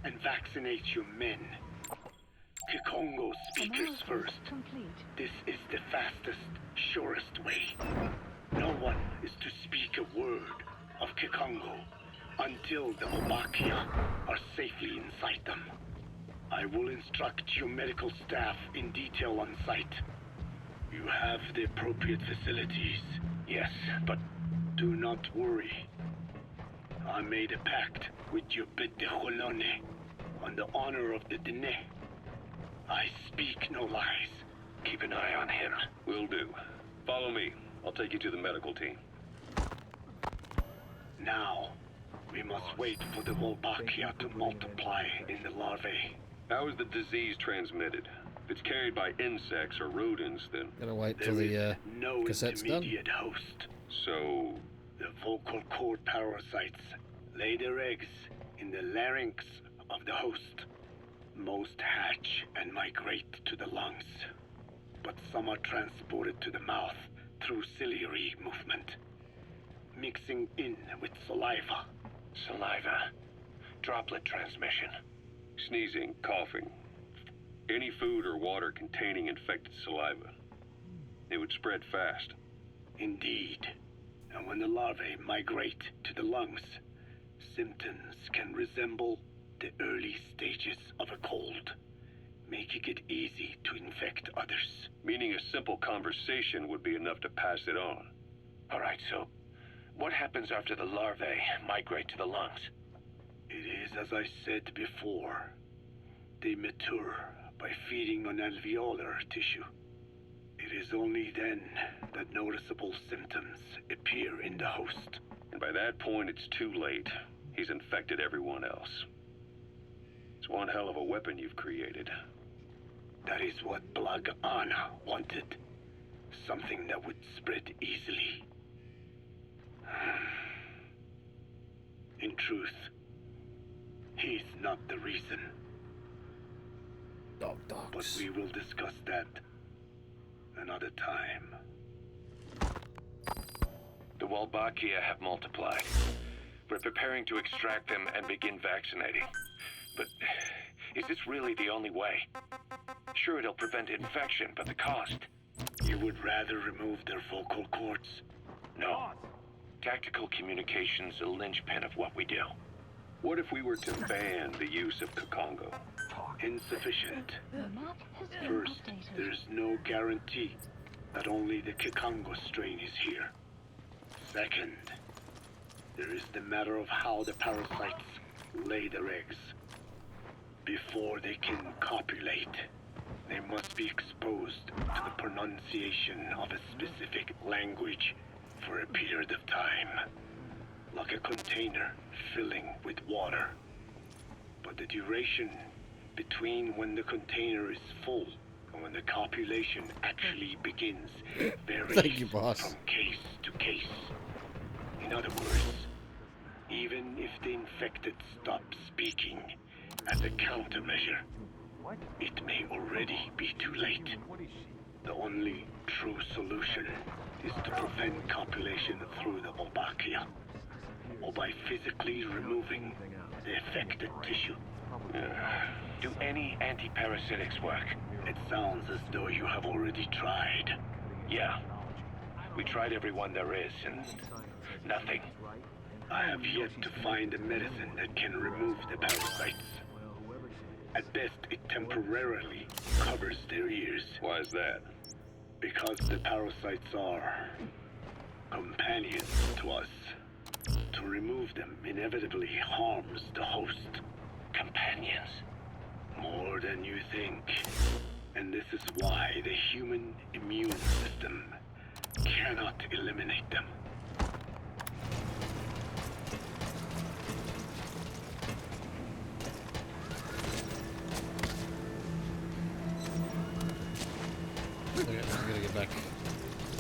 and vaccinate your men. Kikongo speakers first. This is the fastest, surest way. No one is to speak a word of Kikongo until the Wolbachia are safely inside them. I will instruct your medical staff in detail on site. You have the appropriate facilities. Yes, but do not worry. I made a pact with your bit de Cholone on the honor of the Dene. I speak no lies. Keep an eye on him. Will do. Follow me. I'll take you to the medical team. Now, we must wait for the Wolbachia to multiply in the larvae. How is the disease transmitted? If it's carried by insects or rodents, then... Gotta wait till the no cassette's done. intermediate host. So... The vocal cord parasites lay their eggs in the larynx of the host. Most hatch and migrate to the lungs, but some are transported to the mouth through ciliary movement, mixing in with saliva. Saliva. Droplet transmission. Sneezing, coughing. Any food or water containing infected saliva. It would spread fast. Indeed. And when the larvae migrate to the lungs, symptoms can resemble the early stages of a cold, making it easy to infect others. Meaning a simple conversation would be enough to pass it on. All right, so what happens after the larvae migrate to the lungs? It is as I said before. They mature by feeding on alveolar tissue. It is only then that noticeable symptoms appear in the host. And by that point, it's too late. He's infected everyone else. It's one hell of a weapon you've created. That is what Blag Ana wanted. Something that would spread easily. In truth, he's not the reason. Dogs. But we will discuss that another time. The Wolbachia have multiplied. We're preparing to extract them and begin vaccinating. But is this really the only way? Sure, it'll prevent infection, but the cost... You would rather remove their vocal cords? No. Tactical communication's a linchpin of what we do. What if we were to ban the use of Kikongo? Insufficient. The map has been First, updated. there's no guarantee that only the Kikongo strain is here. Second, there is the matter of how the parasites lay their eggs. Before they can copulate, they must be exposed to the pronunciation of a specific language for a period of time, like a container filling with water. But the duration between when the container is full and when the copulation actually begins varies Thank you, boss. from case to case. In other words, even if the infected stop speaking as a countermeasure, it may already be too late. The only true solution is to prevent copulation through the Wolbachia, or by physically removing the affected tissue. Do any anti-parasitics work? It sounds as though you have already tried. Yeah. We tried every one there is, and nothing. I have yet to find a medicine that can remove the parasites. At best, it temporarily covers their ears. Why is that? Because the parasites are companions to us. To remove them inevitably harms the host. Companions? More than you think. And this is why the human immune system cannot eliminate them. Okay, I'm gonna get back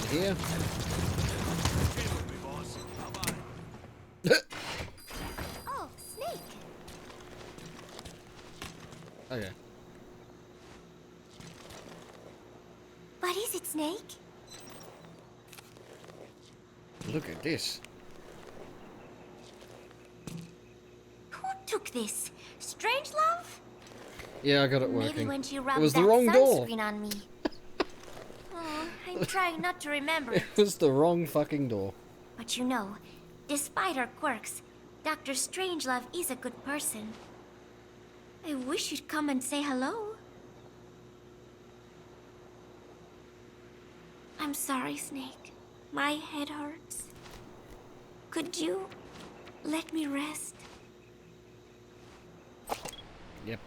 here. Oh, Snake! Okay. What is it, Snake? Look at this. Who took this? Strangelove? Yeah, I got it working. Maybe when she It rubbed was that the wrong door. sunscreen on me. Oh, I'm trying not to remember It it. was the wrong fucking door. But you know, despite her quirks, Dr. Strangelove is a good person. I wish you'd come and say hello. I'm sorry, Snake. My head hurts. Could you let me rest? Yep.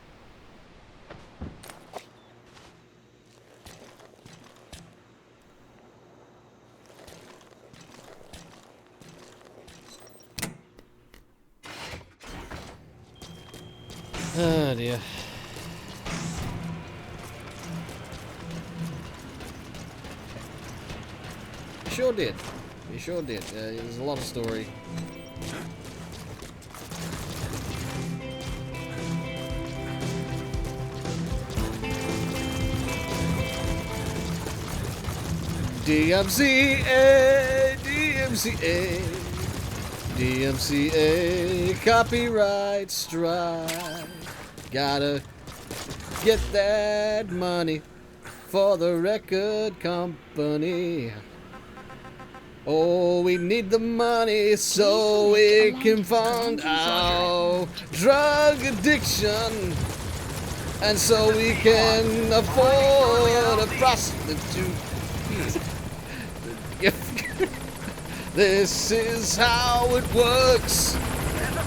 Oh dear. You sure did. You sure did. There's a lot of story. DMCA, DMCA, DMCA, copyright strike. Gotta get that money for the record company. Oh, we need the money so we can fund our drug addiction. And so we can afford a prostitute. This is how it works.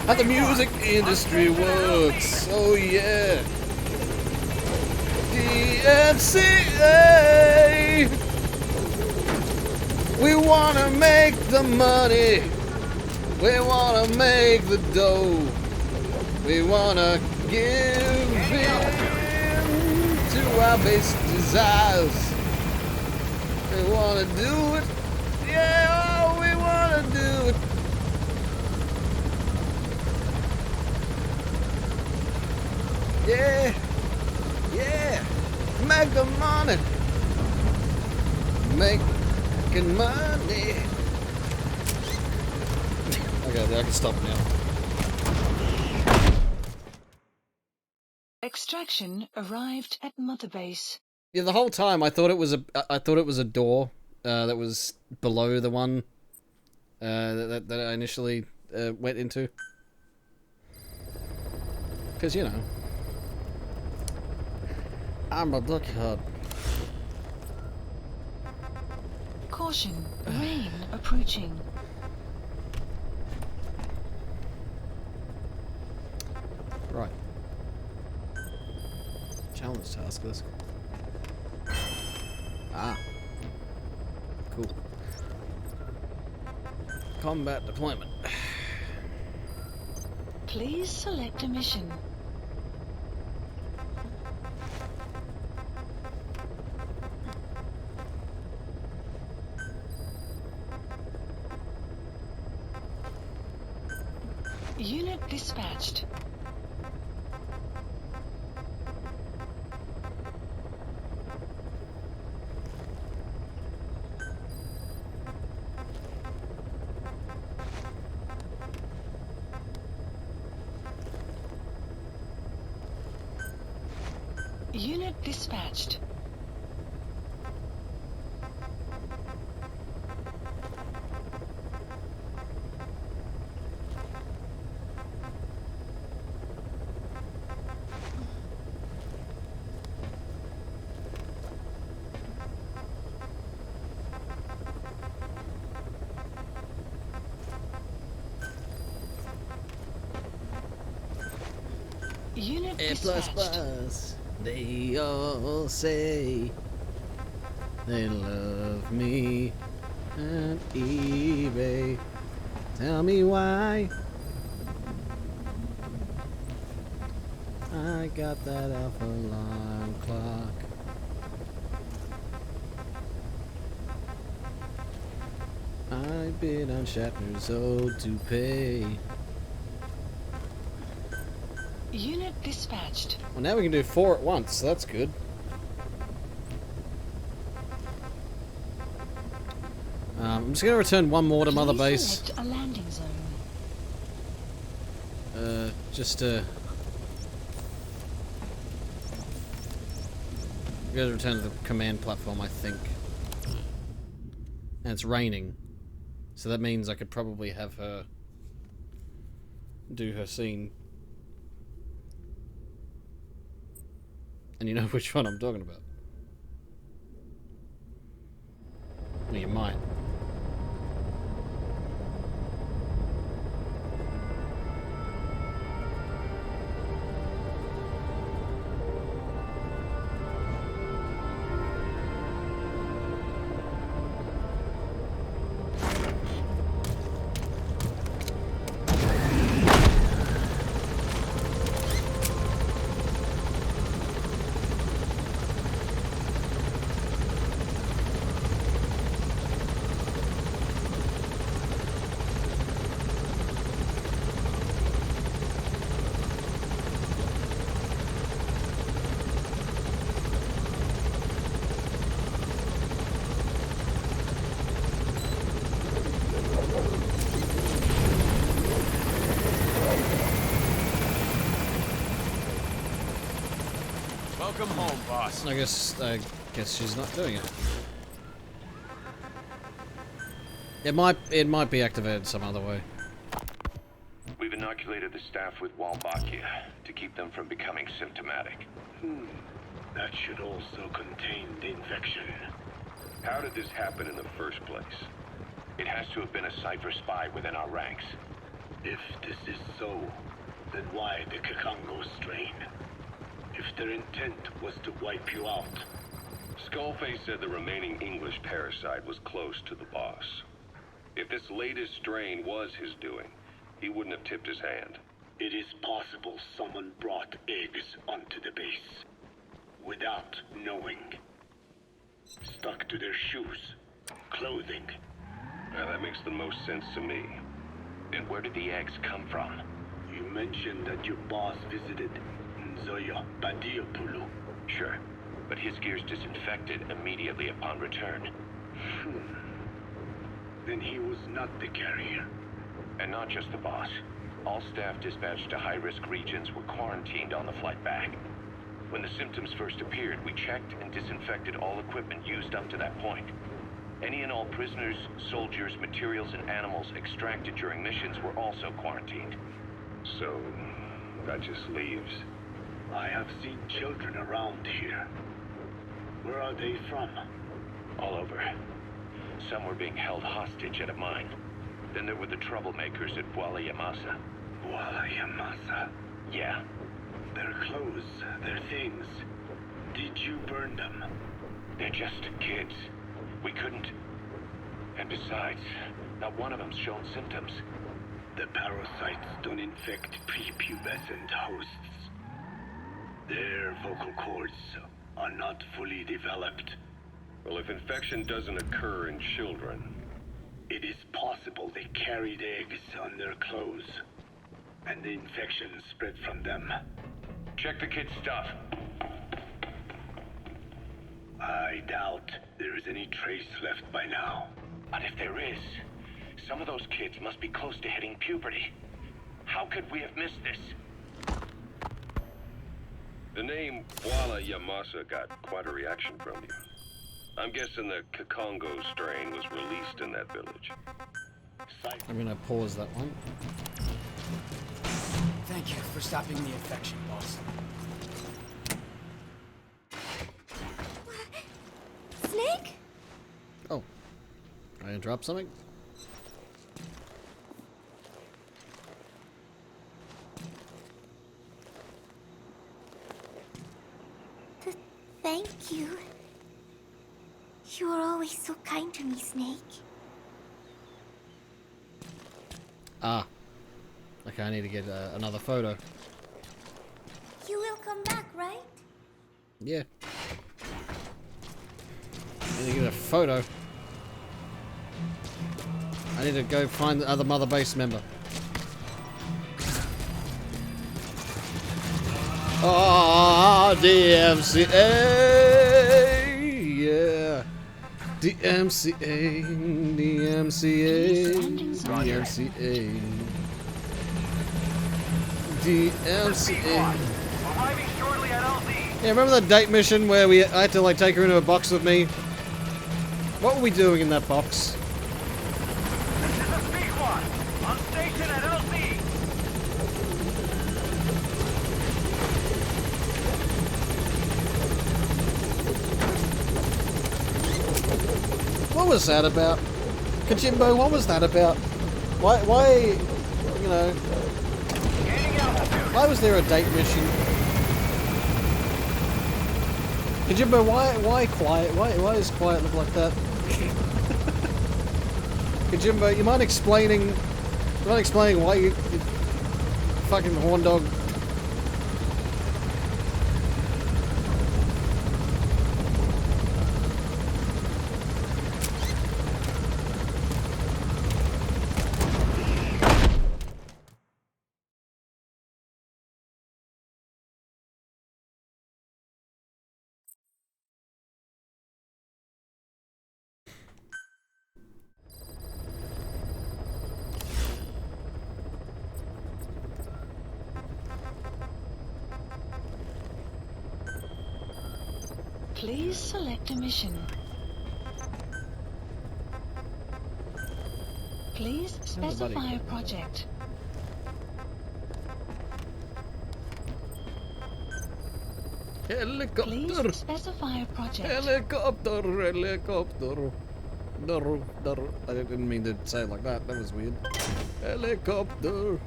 How the music industry works. Oh yeah. DMCA. We wanna make the money. We wanna make the dough. We wanna give in to our base desires. We wanna do it. Yeah, oh, we wanna do it. Yeah, yeah. Make the money. Making money. Okay, I can stop now. Extraction arrived at Mother Base. Yeah, the whole time I thought it was a door that was below the one that I initially went into. Because, you know, I'm a blockhead. Caution, rain approaching. Right. Challenge task, let's go. Ah. Cool. Combat deployment. Please select a mission. Unit dispatched. Unit dispatched. Unit A dispatched. plus. They all say they love me at eBay. Tell me why. I got that alpha alarm clock. I bid on Shatner's ode to pay. Unit dispatched. Well, now we can do 4 at once, so that's good. I'm just going to return one more to Mother Please Base. select a landing zone. Just to... I'm going to return to the command platform, I think. And it's raining. So that means I could probably have her do her scene. And you know which one I'm talking about. Well, you might. Welcome home, boss. I guess she's not doing it. It might be activated some other way. We've inoculated the staff with Wolbachia to keep them from becoming symptomatic. That should also contain the infection. How did this happen in the first place? It has to have been a Cypher spy within our ranks. If this is so, then why the Kikongo strain? If their intent was to wipe you out. Skullface said the remaining English parasite was close to the boss. If this latest strain was his doing, he wouldn't have tipped his hand. It is possible someone brought eggs onto the base. Without knowing. Stuck to their shoes, clothing. Now, that makes the most sense to me. And where did the eggs come from? You mentioned that your boss visited Nzoya Badiopulu. Sure, but his gear's disinfected immediately upon return. Then he was not the carrier. And not just the boss. All staff dispatched to high-risk regions were quarantined on the flight back. When the symptoms first appeared, we checked and disinfected all equipment used up to that point. Any and all prisoners, soldiers, materials, and animals extracted during missions were also quarantined. So, that just leaves... I have seen children around here. Where are they from? All over. Some were being held hostage at a mine. Then there were the troublemakers at Bwala Yamasa. Bwala Yamasa? Yeah. Their clothes, their things. Did you burn them? They're just kids. We couldn't... And besides, not one of them's shown symptoms. The parasites don't infect prepubescent hosts. Their vocal cords are not fully developed. Well, if infection doesn't occur in children... It is possible they carried eggs on their clothes, and the infection spread from them. Check the kid's stuff. I doubt there is any trace left by now. But if there is, some of those kids must be close to hitting puberty. How could we have missed this? The name Walla Yamasa got quite a reaction from you. I'm guessing the Kikongo strain was released in that village. I'm gonna pause that one. Thank you for stopping the infection, boss. Snake? Oh. I interrupt something? Thank you. You were always so kind to me, Snake. Ah. Okay, I need to get another photo. You will come back, right? Yeah. I need to get a photo. I need to go find the other Mother Base member. Ah, DMCA, yeah. DMCA, DMCA, DMCA, DMCA. Yeah, remember that date mission where I had to like take her into a box with me? What were we doing in that box? This is a Speakwatch on station at LZ. What was that about? Kajimbo, what was that about? Why, you know, why was there a date mission? Kajimbo, why quiet? Why does quiet look like that? Kajimbo, you mind explaining why you fucking horn dog? Please select a mission. Please specify a project. Helicopter. Please specify a project. Helicopter, helicopter. I didn't mean to say it like that. That was weird. Helicopter.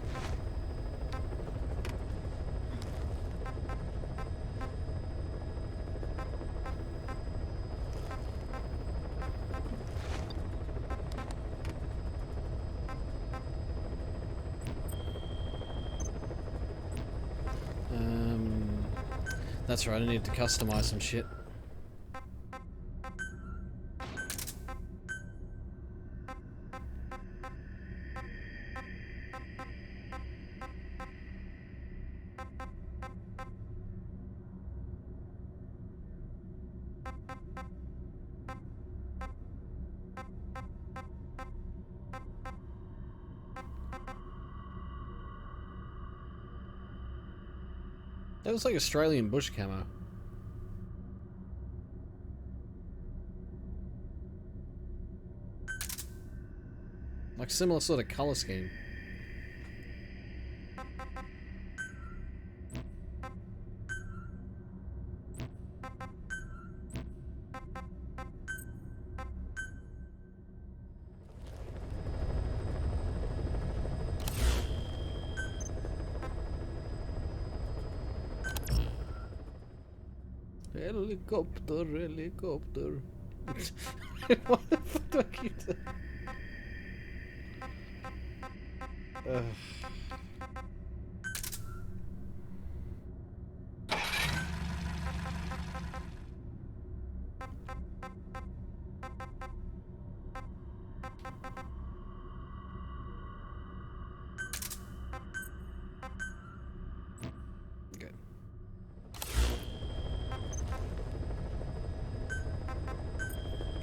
That's right, I need to customize some shit. That was like Australian bush camo. Like similar sort of color scheme. Helicopter, helicopter. What the fuck do I keep doing?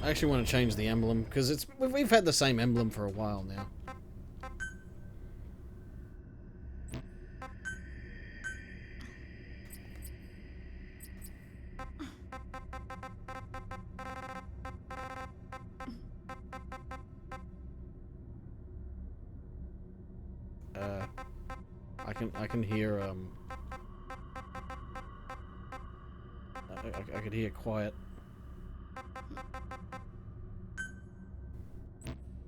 I actually want to change the emblem because we've had the same emblem for a while now. I can hear I could hear quiet.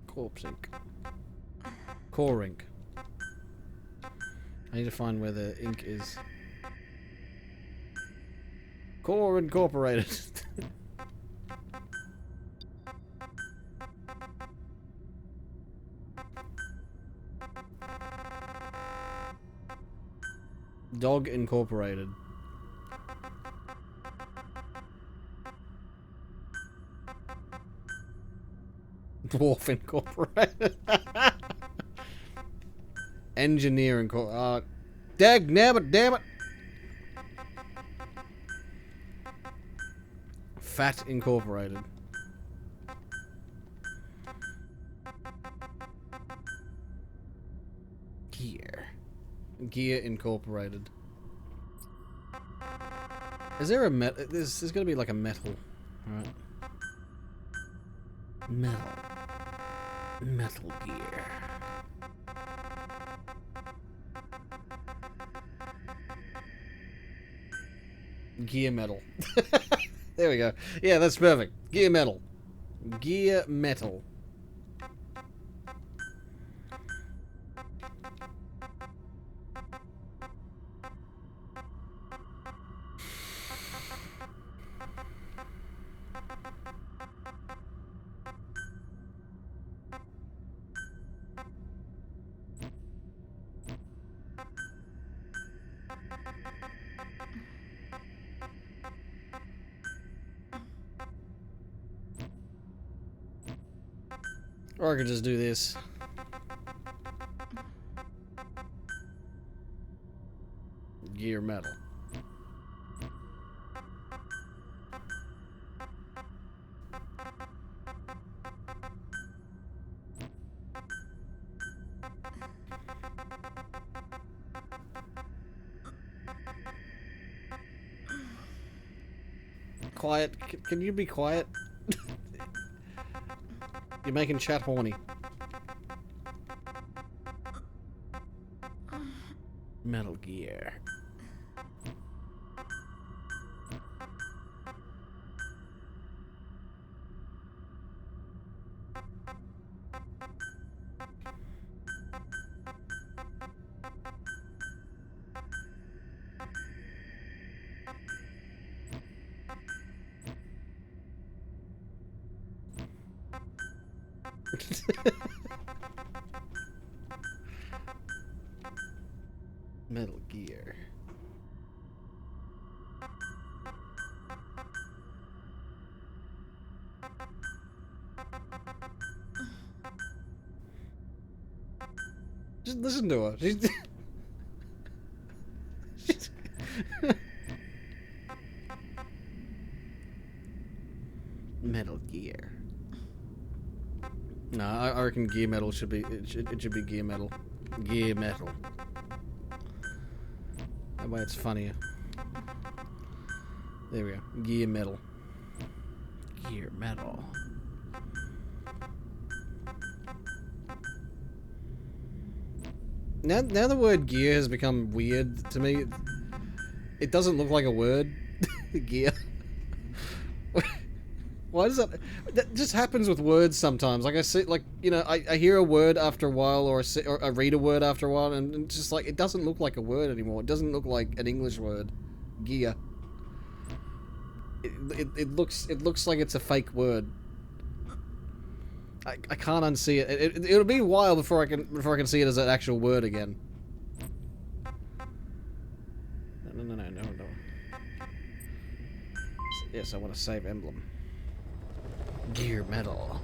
Corpse ink. Core ink. I need to find where the ink is. Core Incorporated. Dog Incorporated. Dwarf Incorporated. Engineer Incorporated. Dag nabbit, damn it. Fat Incorporated. Gear Incorporated. Is there a metal? There's gonna be like a metal, right? Metal Gear. Gear Metal. There we go. Yeah, that's perfect. Gear Metal. Gear Metal. Or I could just do this. Gear Metal. Quiet. Can you be quiet? You're making chat horny. Metal Gear. Metal Gear. Just listen to her. Metal Gear. No, I reckon Gear Metal should be it should be Gear Metal. Gear Metal. That way it's funnier. There we go. Gear Metal. Gear Metal. Now the word gear has become weird to me. It doesn't look like a word. Gear. Why does that? That just happens with words sometimes. Like I see, like you know, I hear a word after a while, or I read a word after a while, and it's just like it doesn't look like a word anymore. It doesn't look like an English word. Gear. It looks like it's a fake word. I can't unsee it. It'll be a while before I can see it as an actual word again. No. Yes, I want to save emblem. Gear Metal.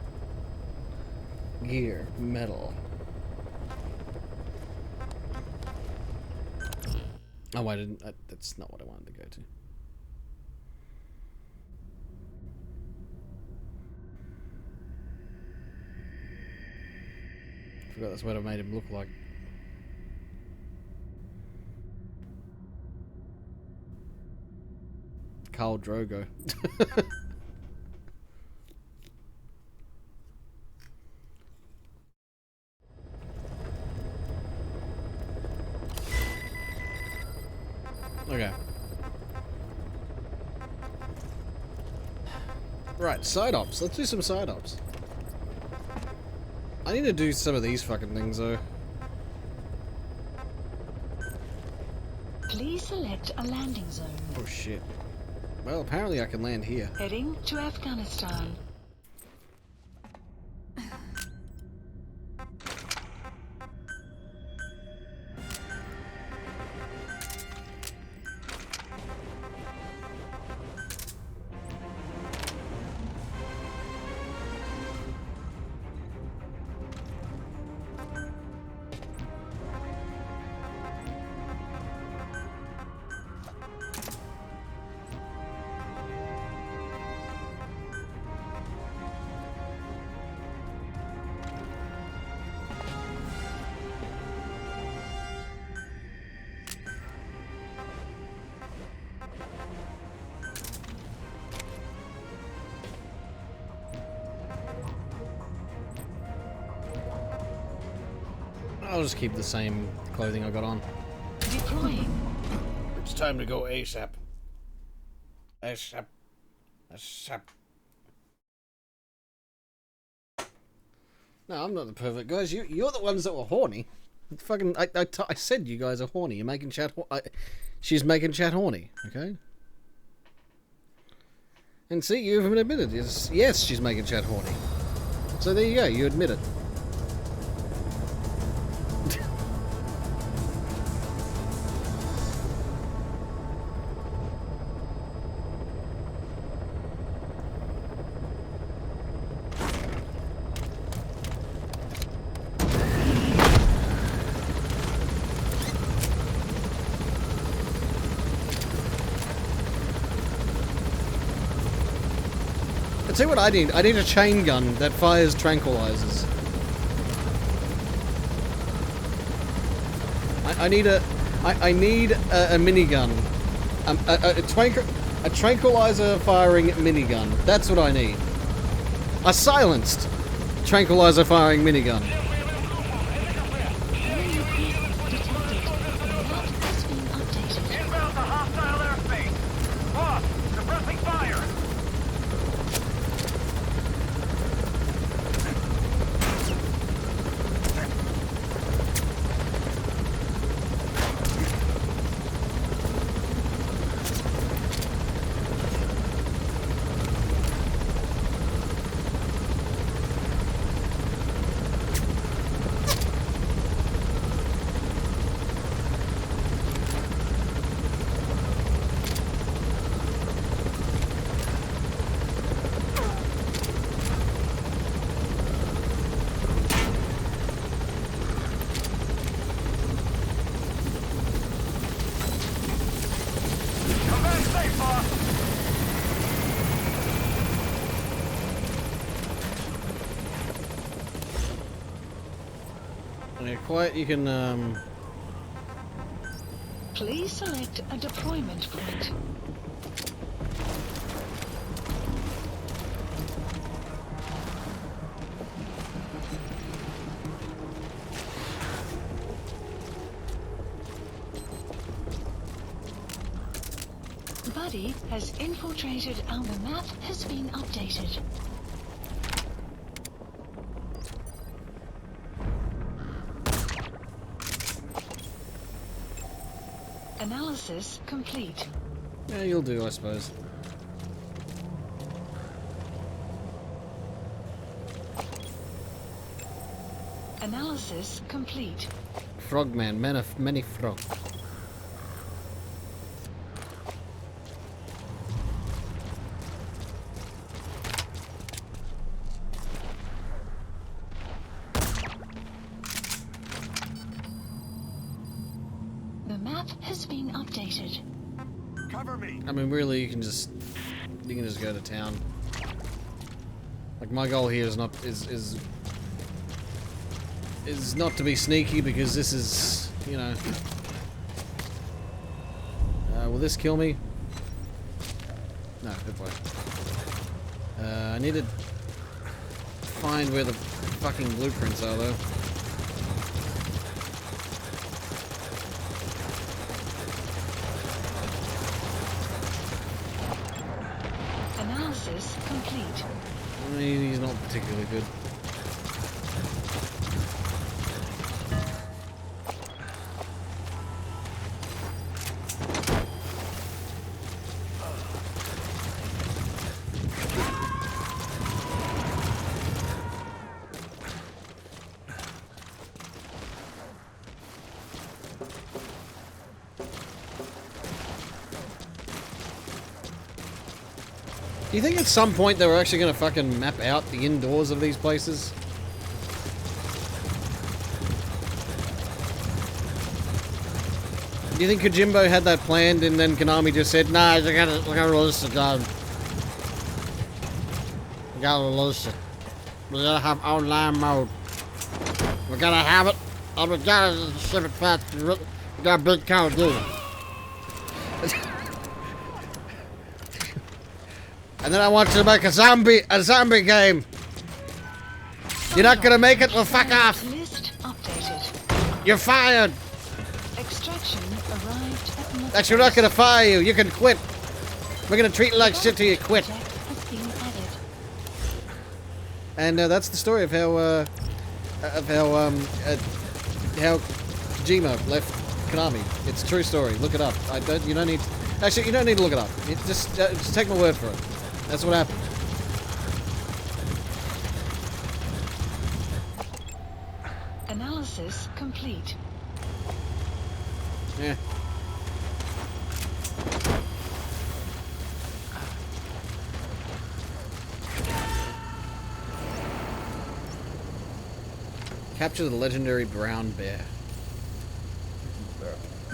Gear Metal. Oh, I didn't. That's not what I wanted to go to. I forgot that's what I made him look like. Khal Drogo. Right, side ops. Let's do some side ops. I need to do some of these fucking things though. Please select a landing zone. Oh shit. Well, apparently I can land here. Heading to Afghanistan. I'll just keep the same clothing I got on. Deploying. It's time to go ASAP. ASAP. ASAP. No, I'm not the perfect guys. You're the ones that were horny. Fucking, I said you guys are horny. You're making chat. She's making chat horny. Okay. And see, you even admitted yes, she's making chat horny. So there you go. You admit it. See what I need? I need a chain gun that fires tranquilizers. I need a minigun. A tranquilizer firing minigun. That's what I need. A silenced tranquilizer firing minigun. Inbound to hostile airspace. Boss, suppressing fire. Quiet, you can, Please select a deployment point. Buddy has infiltrated our map has been updated. Analysis complete. Yeah, you'll do, I suppose. Analysis complete. Frogman, man of many frog. The map has been updated. Cover me. I mean, really, you can just go to town. Like, my goal here is not not to be sneaky, because this is, you know. Will this kill me? No, good boy. I need to find where the fucking blueprints are, though. Analysis complete. complete. I mean, he's not particularly good. Do you think at some point they were actually going to fucking map out the indoors of these places? Do you think Kojimbo had that planned and then Konami just said, nah, I gotta release the gun. We gotta release it. We gotta have online mode. We gotta have it, and we gotta ship it fast. We got a big Call of Duty. And then I want you to make a zombie game. You're not gonna make it, well, fuck off. List updated. You're fired. Extraction arrived at Mother That's you're not gonna fire you. You can quit. We're gonna treat you like shit till you quit. has been added. And that's the story of how Kojima left Konami. It's a true story. Look it up. You don't need to look it up. Just take my word for it. That's what happened. Analysis complete. Yeah. Capture the legendary brown bear.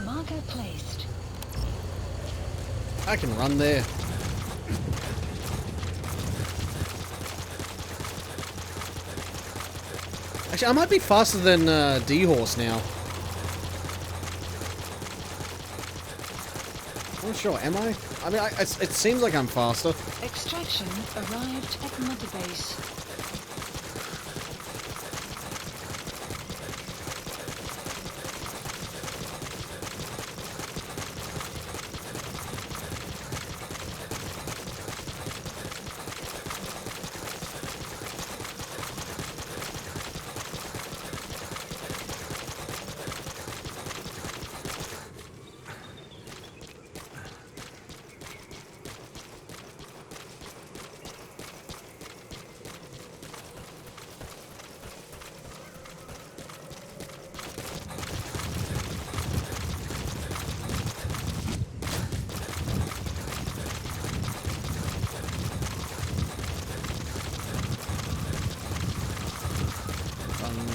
Marker placed. I can run there. Actually, I might be faster than D-Horse now. I'm not sure, am I? I mean, it seems like I'm faster. Extraction arrived at Mother Base.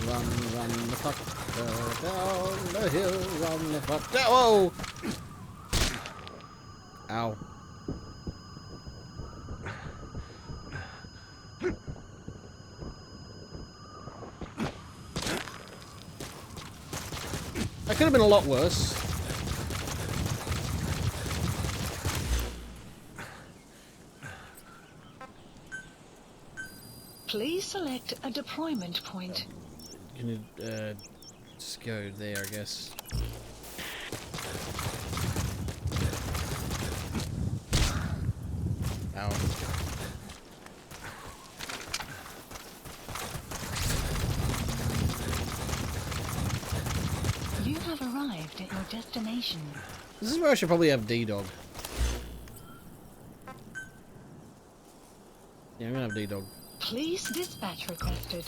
Run the fuck down the hill, run the fuck down. Whoa! Ow. That could have been a lot worse. Please select a deployment point. Gonna just go there, I guess. Ow. You have arrived at your destination. This is where I should probably have D-Dog. Yeah, I'm gonna have D-Dog. Please dispatch requested.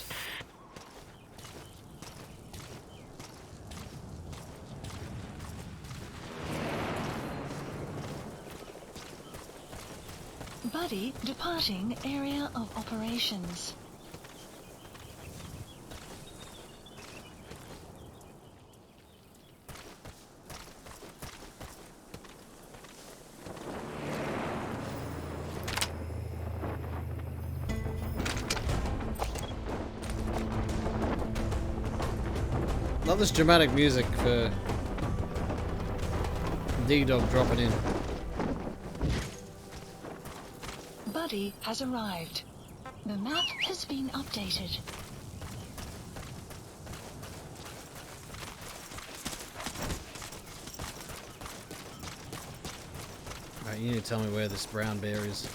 Buddy departing area of operations. Love this dramatic music for D-Dog dropping in. Buddy has arrived. The map has been updated. Alright, you need to tell me where this brown bear is.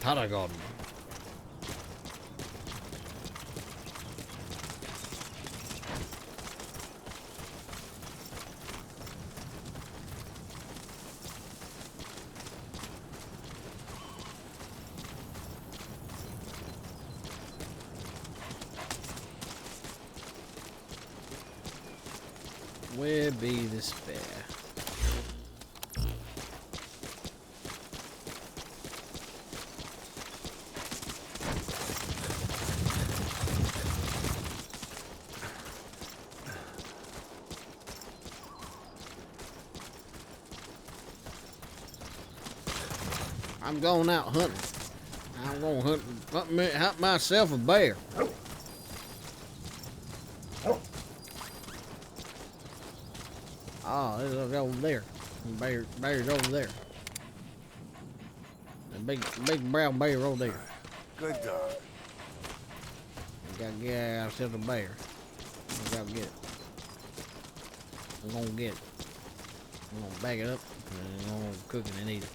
Tarragon. Where be the spare? I'm going out hunting. I'm going hunt myself a bear. Oh, there's over there. Bear's over there. A big brown bear over there. Good dog. We gotta get ourselves a bear. We gotta get it. I'm gonna get it. I'm gonna bag it up and I'm gonna cook it and eat it.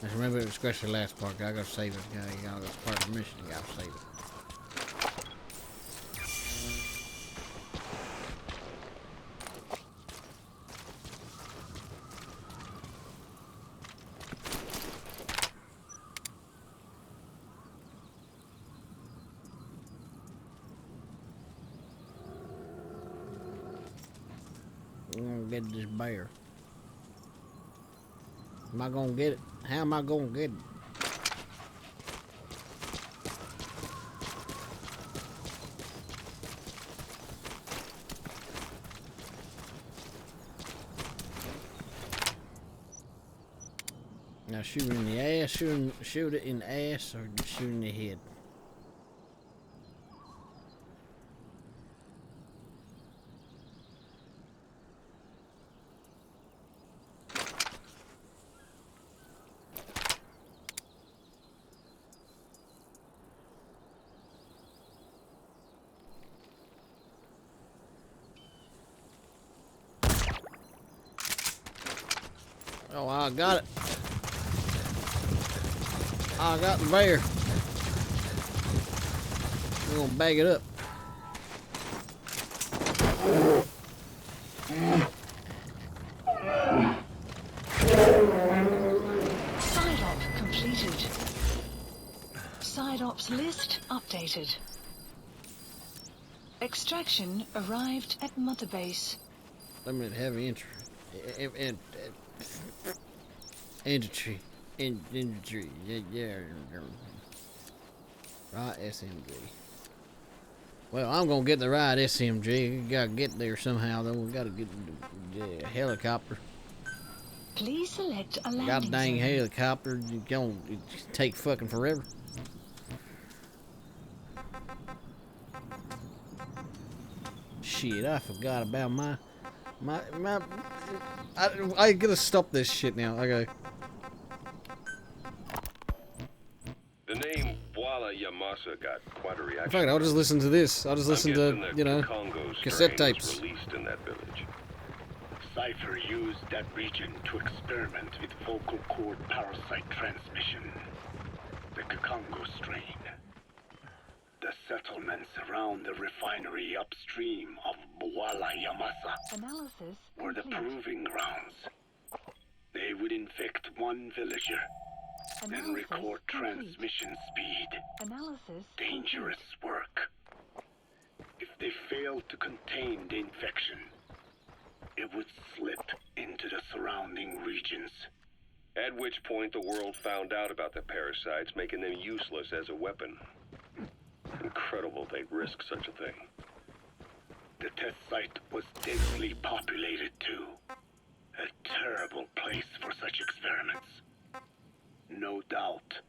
Just remember, especially the last part, I gotta save it. That's part of the mission. You gotta save it. I'm gonna get this bear. Am I gonna get it? How am I gonna get it? Now shoot it in the ass, shoot it in the ass, or just shoot in the head. Oh, I got it. I got the bear. We're gonna bag it up. Side op completed. Side ops list updated. Extraction arrived at Mother Base. Limited heavy entry. Infantry. Yeah. Right, SMG. Well, I'm gonna get the right SMG. We gotta get there somehow, though. We gotta get the helicopter. Please select a landing Got a dang zone. helicopter. It take fucking forever. Shit, I forgot about my. I gotta stop this shit now. Okay. The name Voila Yamasa got quite a reaction. In fact, I'll just listen to this. I'll just listen to, I'm you know, guessing the Congo cassette strain tapes. was released in that village. Cypher used that region to experiment with vocal cord parasite transmission. The Kakongo strain. The settlements around the refinery upstream of Voila Yamasa Analysis were the complete. proving grounds. They would infect one villager, then Analysis record complete. transmission speed. Analysis Dangerous work. If they failed to contain the infection, it would slip into the surrounding regions. At which point the world found out about the parasites, making them useless as a weapon. Incredible they'd risk such a thing. The test site was densely populated too. A terrible place for such experiments. No doubt,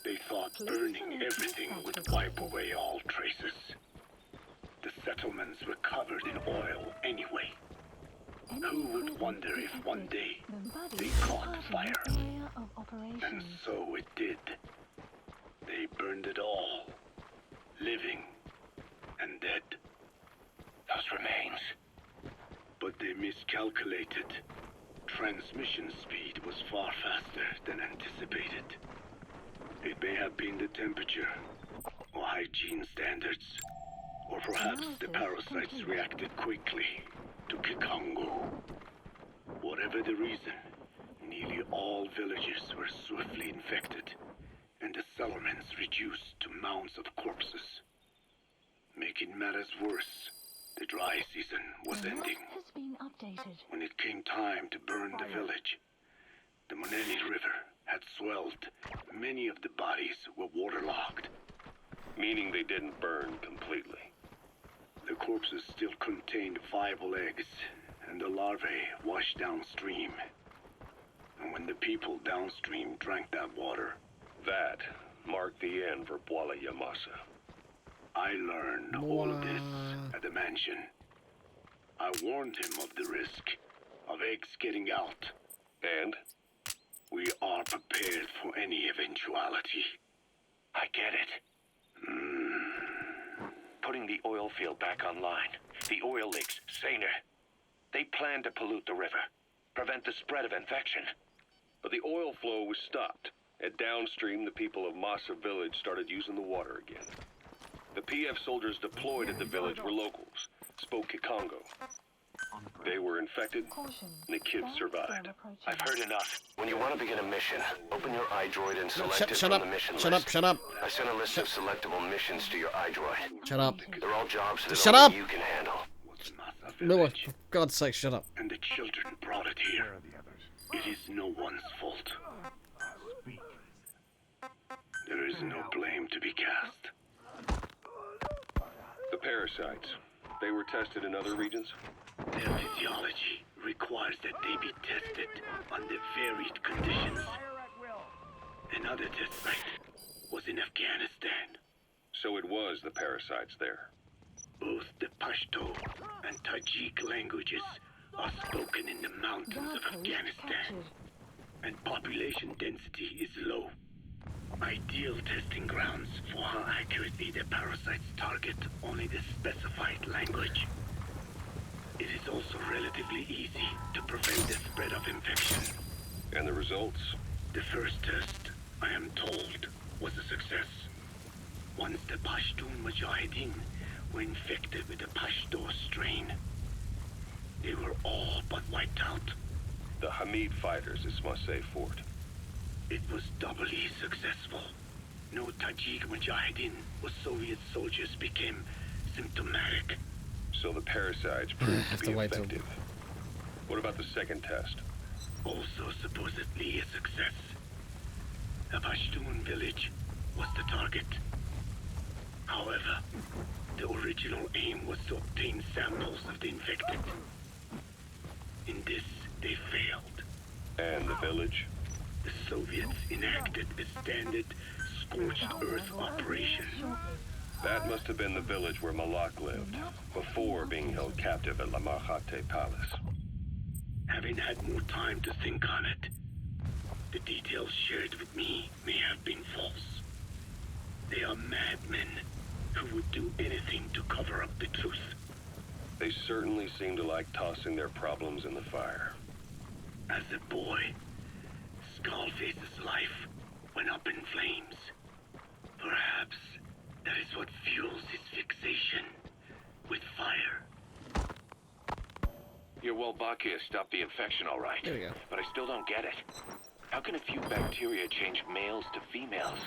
they thought burning everything would wipe away all traces. The settlements were covered in oil anyway. Who would wonder if one day they caught fire? And so it did. They burned it all. Living and dead. Those remains. But they miscalculated. calculated. Transmission speed was far faster than anticipated. It may have been the temperature, or hygiene standards, or perhaps the parasites reacted quickly to Kikongo. Whatever the reason, nearly all villages were swiftly infected, and the settlements reduced to mounds of corpses. Making matters worse, the dry season was ending. Has been updated. When it came time to burn the village, the Moneni River had swelled. Many of the bodies were waterlogged. Meaning they didn't burn completely. The corpses still contained viable eggs, and the larvae washed downstream. And when the people downstream drank that water, that marked the end for Bwala Yamasa. I learned all of this at the mansion. I warned him of the risk of eggs getting out. And? We are prepared for any eventuality. I get it. Putting the oil field back online. The oil leaks, Saner. They plan to pollute the river. Prevent the spread of infection. But the oil flow was stopped. And downstream, the people of Masa village started using the water again. The PF soldiers deployed at the village were locals. Spoke Kikongo. They were infected, and the kids survived. I've heard enough. When you want to begin a mission, open your iDroid and select it Shut from up. the mission Shut list. up. Shut up. I sent a list of selectable missions to your iDroid. Shut up. They're all jobs that Shut only up. you can handle. Noah, for God's sake, shut up. And the children brought it here. It is no one's fault. There is no blame to be cast. The parasites, they were tested in other regions? Their physiology requires that they be tested under varied conditions. Another test site was in Afghanistan. So it was the parasites there. Both the Pashto and Tajik languages are spoken in the mountains of Afghanistan, and population density is low. Ideal testing grounds for how accurately the parasites target only the specified language. It is also relatively easy to prevent the spread of infection. And the results? The first test, I am told, was a success. Once the Pashtun Mujahideen were infected with the Pashto strain, they were all but wiped out. The Hamid fighters at Smasei Fort. It was doubly successful. No Tajik Mujahideen or Soviet soldiers became symptomatic. So the parasites proved to be effective. What about the second test? Also supposedly a success. A Pashtun village was the target. However, the original aim was to obtain samples of the infected. In this, they failed. And the village? The Soviets enacted a standard scorched earth operation. That must have been the village where Malak lived, before being held captive at La Marjate Palace. Having had more time to think on it, the details shared with me may have been false. They are madmen who would do anything to cover up the truth. They certainly seem to like tossing their problems in the fire. As a boy, Skullface's life went up in flames. Perhaps that is what fuels his fixation with fire. Your Wolbachia stopped the infection all right. There we go. But I still don't get it. How can a few bacteria change males to females?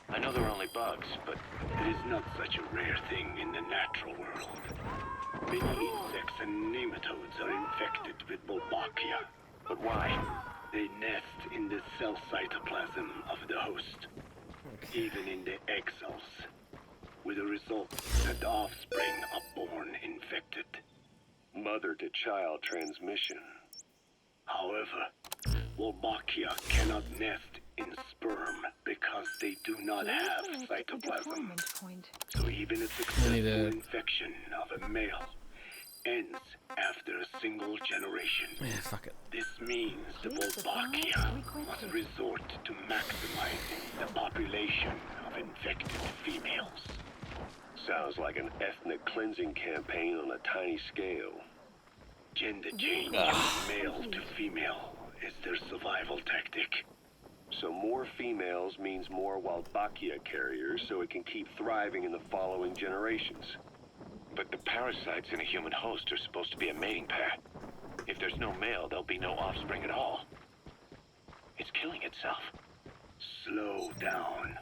I know they're only bugs, but it is not such a rare thing in the natural world. Many insects and nematodes are infected with Wolbachia. But why? They nest in the cell cytoplasm of the host, even in the egg cells, with the result that the offspring are born infected. Mother-to-child transmission. However, Wolbachia cannot nest in sperm because they do not have cytoplasm. So even a successful infection of a male ends after a single generation. Yeah, fuck it. This means the Wolbachia must resort to maximizing the population of infected females. Sounds like an ethnic cleansing campaign on a tiny scale. Gender change from male to female is their survival tactic. So more females means more Wolbachia carriers, so it can keep thriving in the following generations. But the parasites in a human host are supposed to be a mating pair. If there's no male, there'll be no offspring at all. It's killing itself. Slow down.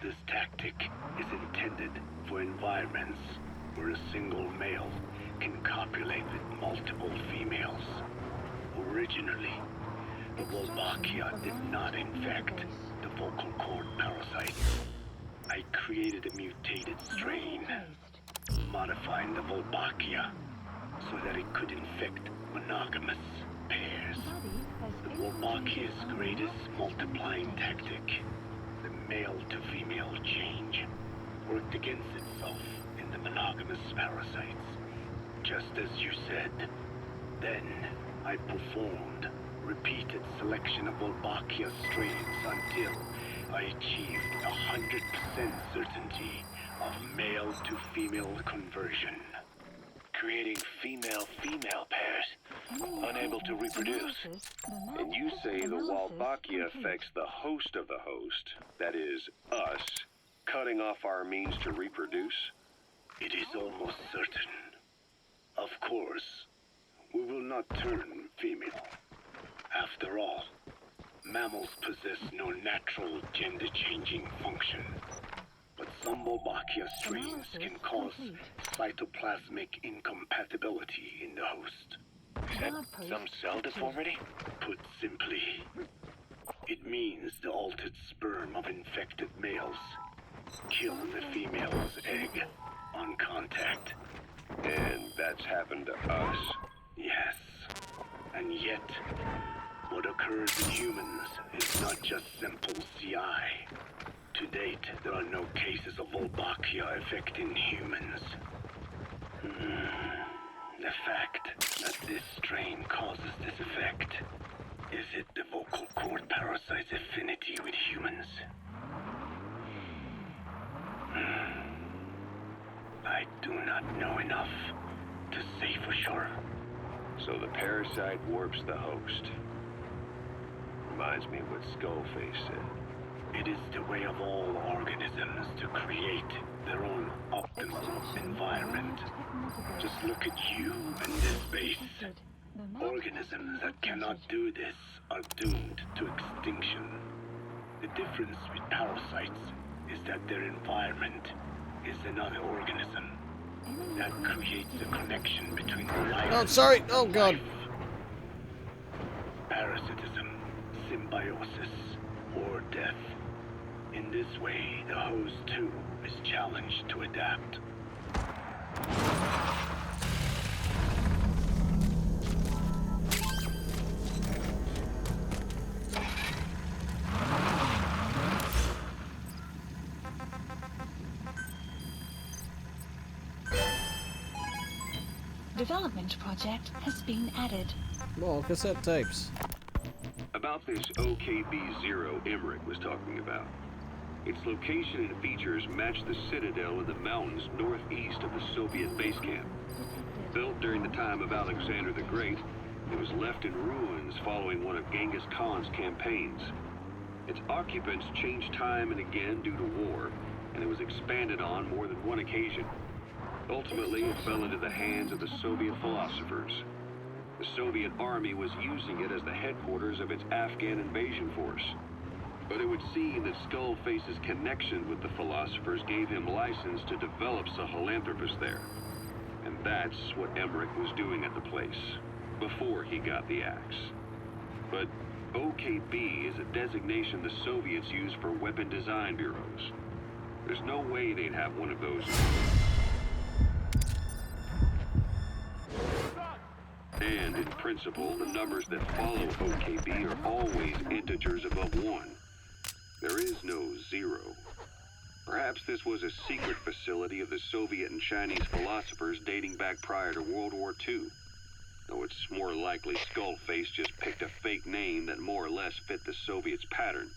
This tactic is intended for environments where a single male can copulate with multiple females. Originally, the Wolbachia did not infect the vocal cord parasite. I created a mutated strain, modifying the Wolbachia so that it could infect monogamous pairs. The Wolbachia's greatest multiplying tactic, the male-to-female change, worked against itself in the monogamous parasites. Just as you said. Then, I performed repeated selection of Wolbachia strains until I achieved 100% certainty of male-to-female conversion. Creating female-female pairs, unable to reproduce. And you say the Wolbachia affects the host of the host, that is, us, cutting off our means to reproduce? It is almost certain. Of course, we will not turn female. After all, mammals possess no natural gender-changing function. But some Wolbachia strains can cause cytoplasmic incompatibility in the host. Is that some cell deformity? Put simply, it means the altered sperm of infected males kill the female's egg on contact. And that's happened to us? Yes. And yet, what occurs in humans is not just simple CI. To date, there are no cases of Wolbachia affecting humans. The fact that this strain causes this effect, is it the vocal cord parasite's affinity with humans? I do not know enough to say for sure. So the parasite warps the host. Reminds me of what Skullface said. It is the way of all organisms to create their own optimal environment. Just look at you and this base. Organisms that cannot do this are doomed to extinction. The difference with parasites is that their environment is another organism. That creates a connection between the life. Oh, sorry. Oh, God. Parasitism, symbiosis, or death. In this way, the host too is challenged to adapt. Development project has been added. More cassette tapes. About this OKB-0 Emmerich was talking about. Its location and features match the citadel in the mountains northeast of the Soviet base camp. Built during the time of Alexander the Great, it was left in ruins following one of Genghis Khan's campaigns. Its occupants changed time and again due to war, and it was expanded on more than one occasion. Ultimately, it fell into the hands of the Soviet philosophers. The Soviet army was using it as the headquarters of its Afghan invasion force. But it would seem that Skullface's connection with the philosophers gave him license to develop Sahelanthropus there. And that's what Emmerich was doing at the place, before he got the axe. But OKB is a designation the Soviets use for weapon design bureaus. There's no way they'd have one of those. And in principle, the numbers that follow OKB are always integers above 1. There is no 0. Perhaps this was a secret facility of the Soviet and Chinese philosophers dating back prior to World War II. Though it's more likely Skullface just picked a fake name that more or less fit the Soviets' pattern.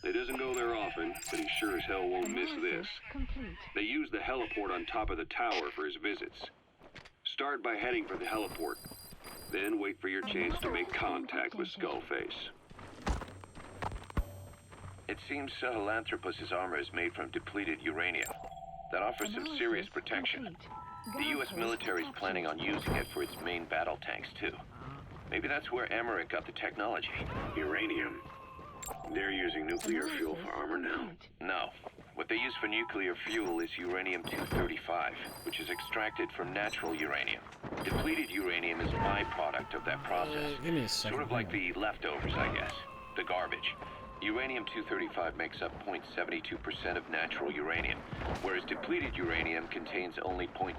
He doesn't go there often, but he sure as hell won't miss this. They use the heliport on top of the tower for his visits. Start by heading for the heliport. Then wait for your chance to make contact with Skullface. It seems Sahelanthropus' armor is made from depleted uranium. That offers some serious protection. The U.S. military is planning on using it for its main battle tanks, too. Maybe that's where Emmerich got the technology. Uranium. They're using nuclear fuel for armor now. No. What they use for nuclear fuel is uranium-235, which is extracted from natural uranium. Depleted uranium is a byproduct of that process. Give me a second. Sort of like the leftovers, I guess. The garbage. Uranium-235 makes up 0.72% of natural uranium, whereas depleted uranium contains only 0.2%.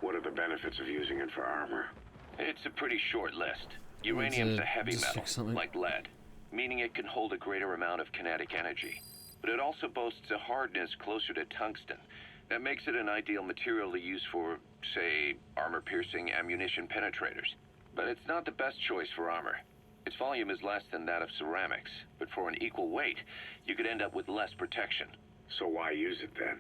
What are the benefits of using it for armor? It's a pretty short list. Uranium's a heavy metal, like lead, meaning it can hold a greater amount of kinetic energy. But it also boasts a hardness closer to tungsten. That makes it an ideal material to use for, say, armor-piercing ammunition penetrators. But it's not the best choice for armor. Its volume is less than that of ceramics, but for an equal weight, you could end up with less protection. So why use it then?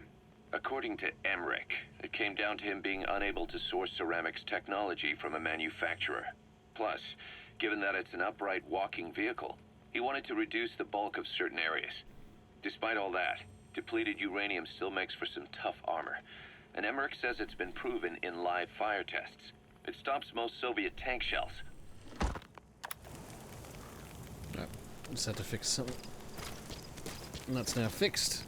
According to Emmerich, it came down to him being unable to source ceramics technology from a manufacturer. Plus, given that it's an upright walking vehicle, he wanted to reduce the bulk of certain areas. Despite all that, depleted uranium still makes for some tough armor, and Emmerich says it's been proven in live fire tests. It stops most Soviet tank shells. Just had to fix something. And that's now fixed.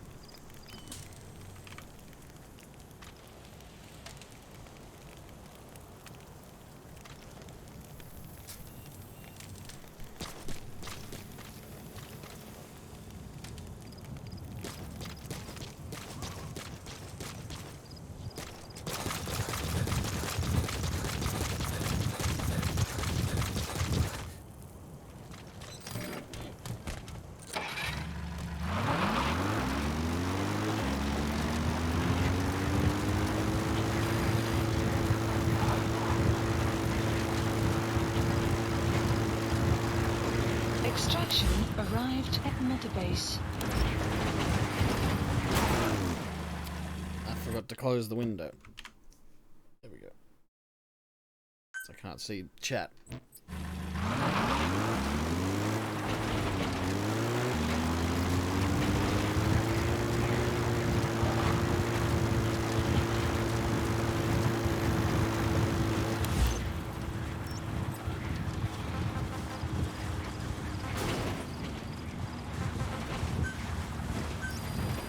Extraction arrived at Metabase. I forgot to close the window. There we go. So I can't see chat.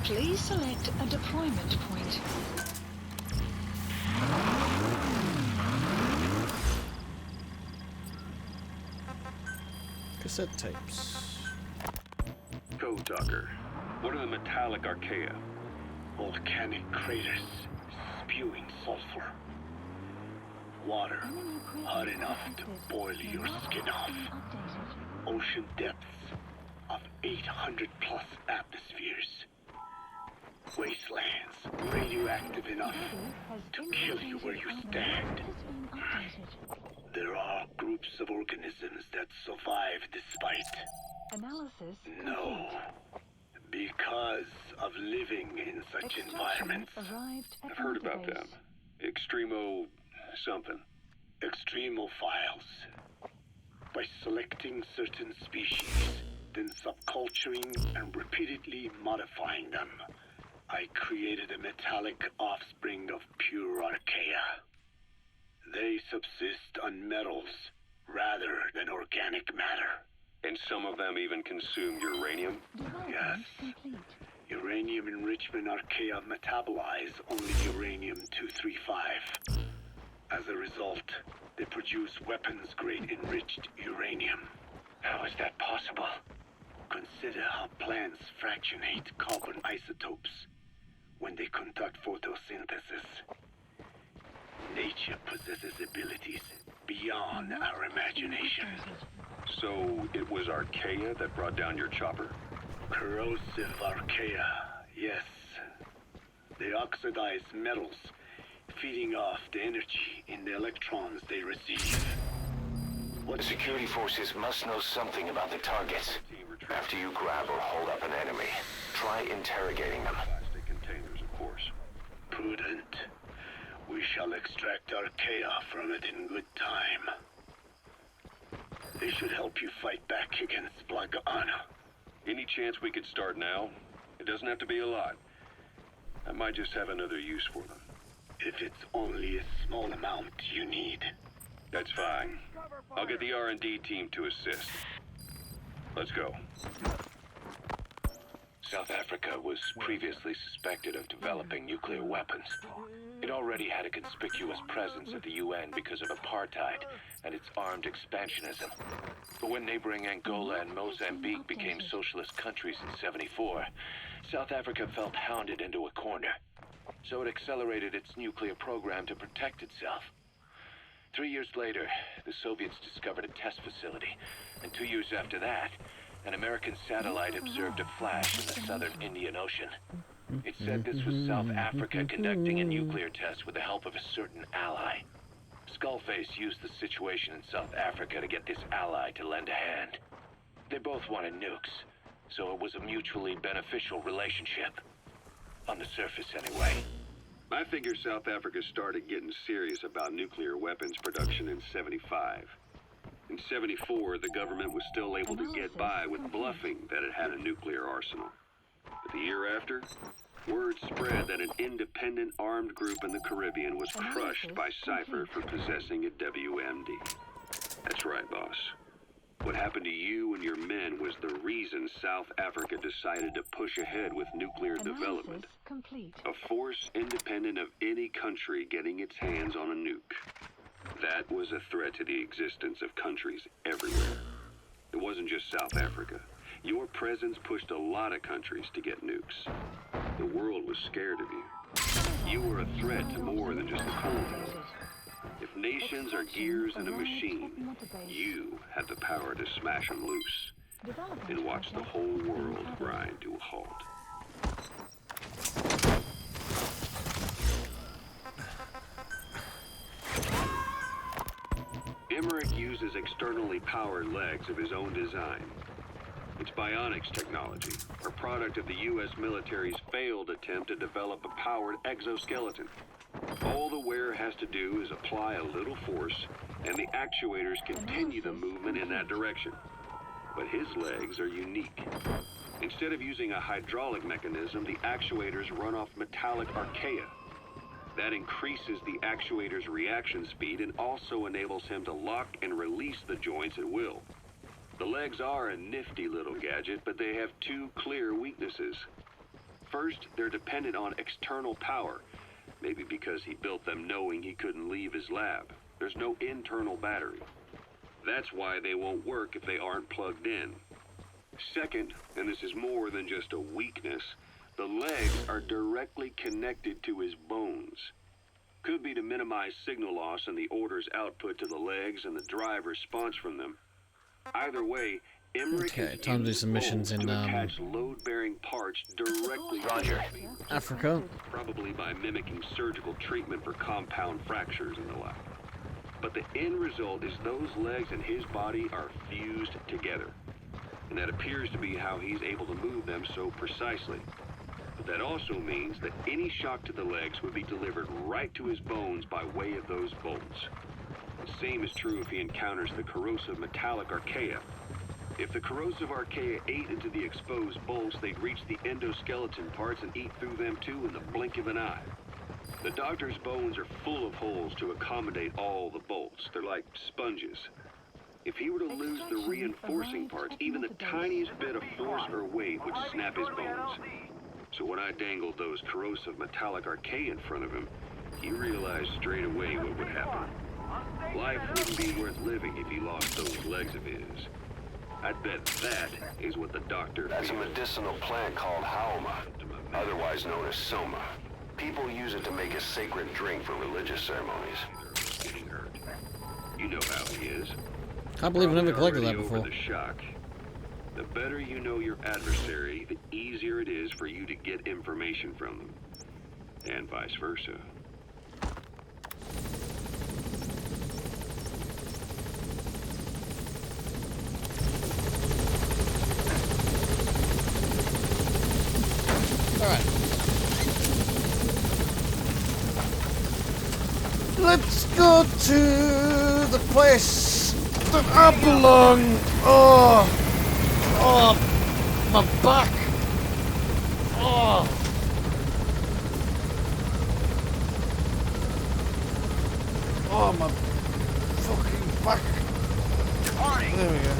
Please select a deployment point. Cassette tapes. Code Talker. What are the metallic archaea? Volcanic craters spewing sulfur. Water hot enough to boil your skin off. Ocean depths of 800 plus atmospheres. Wastelands radioactive enough to kill you where you stand. There are groups of organisms that survive despite. Analysis. No. Because of living in such environments. I've heard about them. Extremo something. Extremophiles. By selecting certain species, then subculturing and repeatedly modifying them, I created a metallic offspring of pure archaea. They subsist on metals rather than organic matter. And some of them even consume uranium? Yes. Uranium enrichment archaea metabolize only uranium-235. As a result, they produce weapons-grade enriched uranium. How is that possible? Consider how plants fractionate carbon isotopes when they conduct photosynthesis. Nature possesses abilities beyond our imagination. So it was archaea that brought down your chopper? Corrosive archaea, yes. They oxidize metals, feeding off the energy in the electrons they receive. The security forces must know something about the targets. After you grab or hold up an enemy, try interrogating them. Containers, of course. Prudent. We shall extract Archaea from it in good time. They should help you fight back against Black Anna. Any chance we could start now? It doesn't have to be a lot. I might just have another use for them. If it's only a small amount you need. That's fine. I'll get the R&D team to assist. Let's go. South Africa was previously suspected of developing nuclear weapons. It already had a conspicuous presence at the UN because of apartheid and its armed expansionism. But when neighboring Angola and Mozambique became socialist countries in '74, South Africa felt hounded into a corner. So it accelerated its nuclear program to protect itself. 3 years later, the Soviets discovered a test facility, and 2 years after that, an American satellite observed a flash in the southern Indian Ocean. It said this was South Africa conducting a nuclear test with the help of a certain ally. Skullface used the situation in South Africa to get this ally to lend a hand. They both wanted nukes, so it was a mutually beneficial relationship. On the surface, anyway. I figure South Africa started getting serious about nuclear weapons production in '75. In '74, the government was still able to get by with bluffing that it had a nuclear arsenal. But the year after, word spread that an independent armed group in the Caribbean was crushed by Cypher for possessing a WMD. That's right, boss. What happened to you and your men was the reason South Africa decided to push ahead with nuclear development. A force independent of any country getting its hands on a nuke. That was a threat to the existence of countries everywhere. It wasn't just South Africa. Your presence pushed a lot of countries to get nukes. The world was scared of you. You were a threat to more than just the Cold War. If nations are gears in a machine, you had the power to smash them loose and watch the whole world grind to a halt. Emmerich uses externally powered legs of his own design. It's bionics technology, a product of the U.S. military's failed attempt to develop a powered exoskeleton. All the wearer has to do is apply a little force, and the actuators continue the movement in that direction. But his legs are unique. Instead of using a hydraulic mechanism, the actuators run off metallic archaea. That increases the actuator's reaction speed and also enables him to lock and release the joints at will. The legs are a nifty little gadget, but they have two clear weaknesses. First, they're dependent on external power. Maybe because he built them knowing he couldn't leave his lab. There's no internal battery. That's why they won't work if they aren't plugged in. Second, and this is more than just a weakness, the legs are directly connected to his bones. Could be to minimize signal loss and the order's output to the legs and the drive response from them. Either way, Emmerich Okay, time to do some missions in attach load-bearing parts directly to Africa. Probably by mimicking surgical treatment for compound fractures and the like. But the end result is those legs and his body are fused together. And that appears to be how he's able to move them so precisely. But that also means that any shock to the legs would be delivered right to his bones by way of those bolts. The same is true if he encounters the corrosive metallic archaea. If the corrosive archaea ate into the exposed bolts, they'd reach the endoskeleton parts and eat through them too in the blink of an eye. The doctor's bones are full of holes to accommodate all the bolts. They're like sponges. If he were to lose the reinforcing parts, even the tiniest bit of force or weight would snap his bones. So when I dangled those corrosive metallic archaea in front of him, he realized straight away what would happen. Life wouldn't be worth living if he lost those legs of his. I'd bet that is what the doctor That's feels. a medicinal plant called haoma, otherwise known as soma. People use it to make a sacred drink for religious ceremonies. Getting hurt. You know how he is. Can't believe I've never collected that Already before. over the shock. The better you know your adversary, the easier it is for you to get information from them. And vice versa. go to the place that I belong. Oh, my back. Oh, my fucking back. There we go.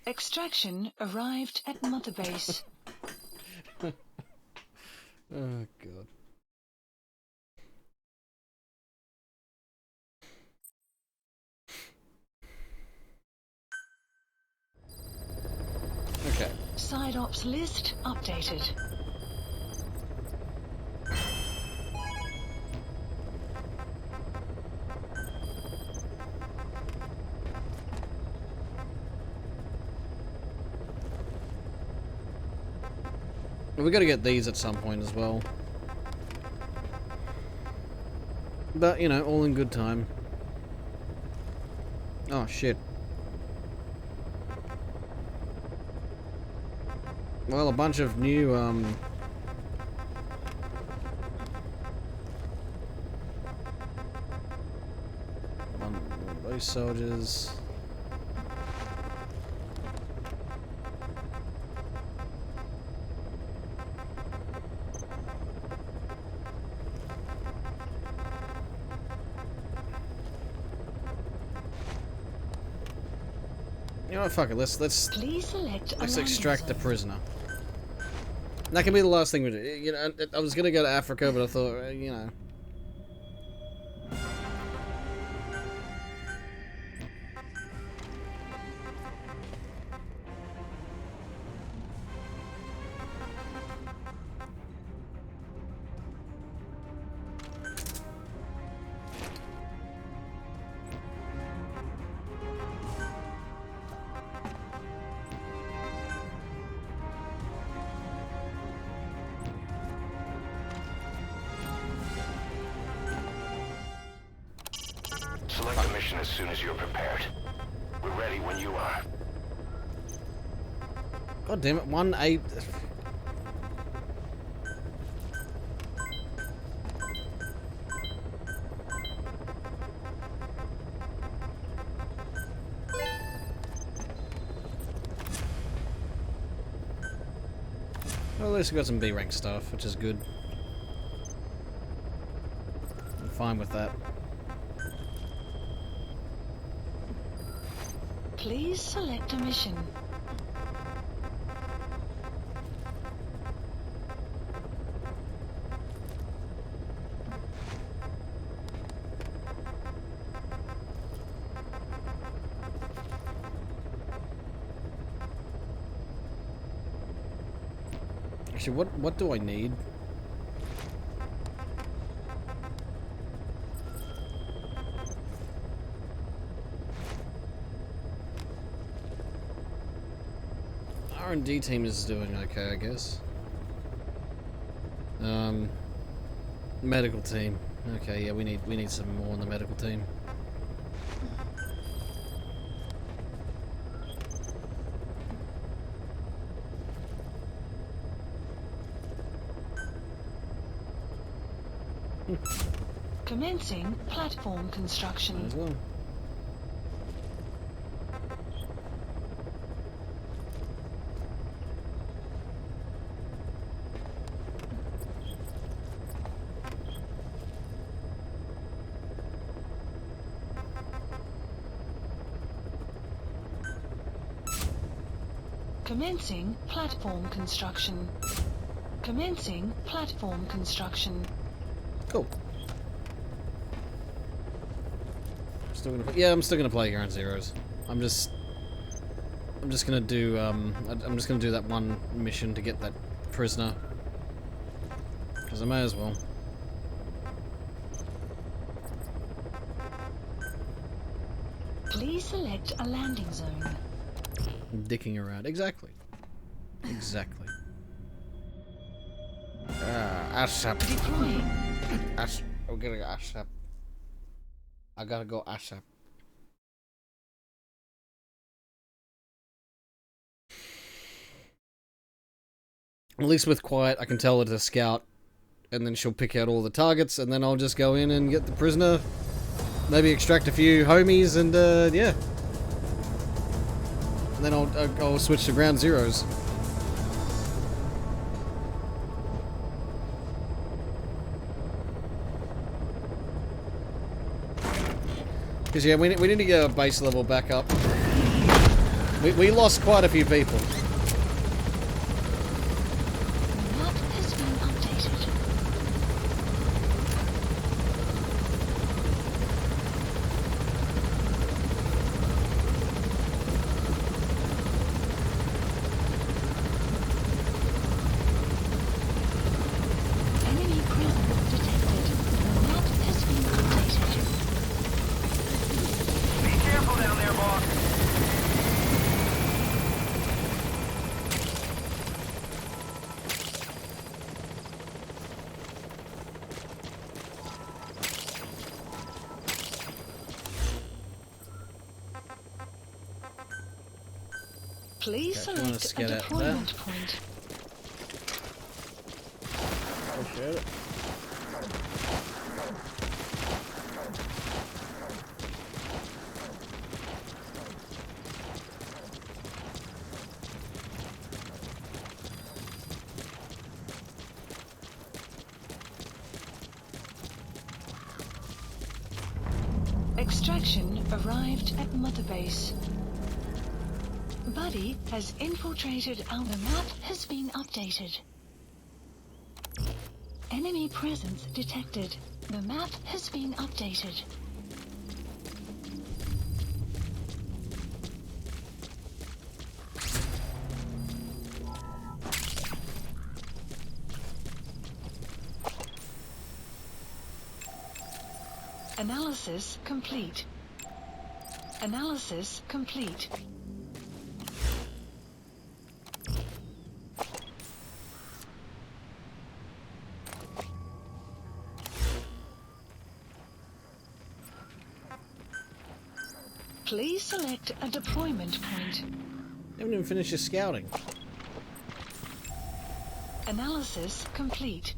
Extraction arrived at Mother Base. Oh, God. Okay. Side ops list updated. We gotta get these at some point as well. But, you know, all in good time. Oh, shit. Well, a bunch of new, those soldiers. You know what, fuck it, let's extract the prisoner. That can be the last thing we do. You know, I was gonna go to Africa, but I thought, you know. Select a mission as soon as you're prepared. We're ready when you are. God damn it, 1-8. Well, at least we got some B rank stuff, which is good. I'm fine with that. Please select a mission. Actually, what do I need? R&D team is doing okay, I guess. Medical team. Okay, yeah, we need some more on the medical team. Commencing platform construction. As well. Commencing platform construction. Commencing platform construction. Cool. Still gonna yeah, I'm still gonna play Ground Zeroes. I'm just gonna do I'm just gonna do that one mission to get that prisoner. Because I may as well. Please select a landing zone. Dicking around. Exactly. Exactly. ASAP. Deploying. We're gonna go ASAP. I gotta go ASAP. At least with Quiet, I can tell it's a scout and then she'll pick out all the targets, and then I'll just go in and get the prisoner, maybe extract a few homies, and yeah. And then I'll switch to ground zeros. Because yeah, we need to get our base level back up. We lost quite a few people. Map has been updated. Enemy presence detected. The map has been updated. Be careful down there, boss. Please Okay, if you wanna select a scout out deployment point. Appreciate it. Extraction arrived at Mother Base. Buddy has infiltrated our map has been updated. Enemy presence detected. The map has been updated. Analysis complete. Analysis complete. Please select a deployment point. Haven't even finished your scouting. Analysis complete.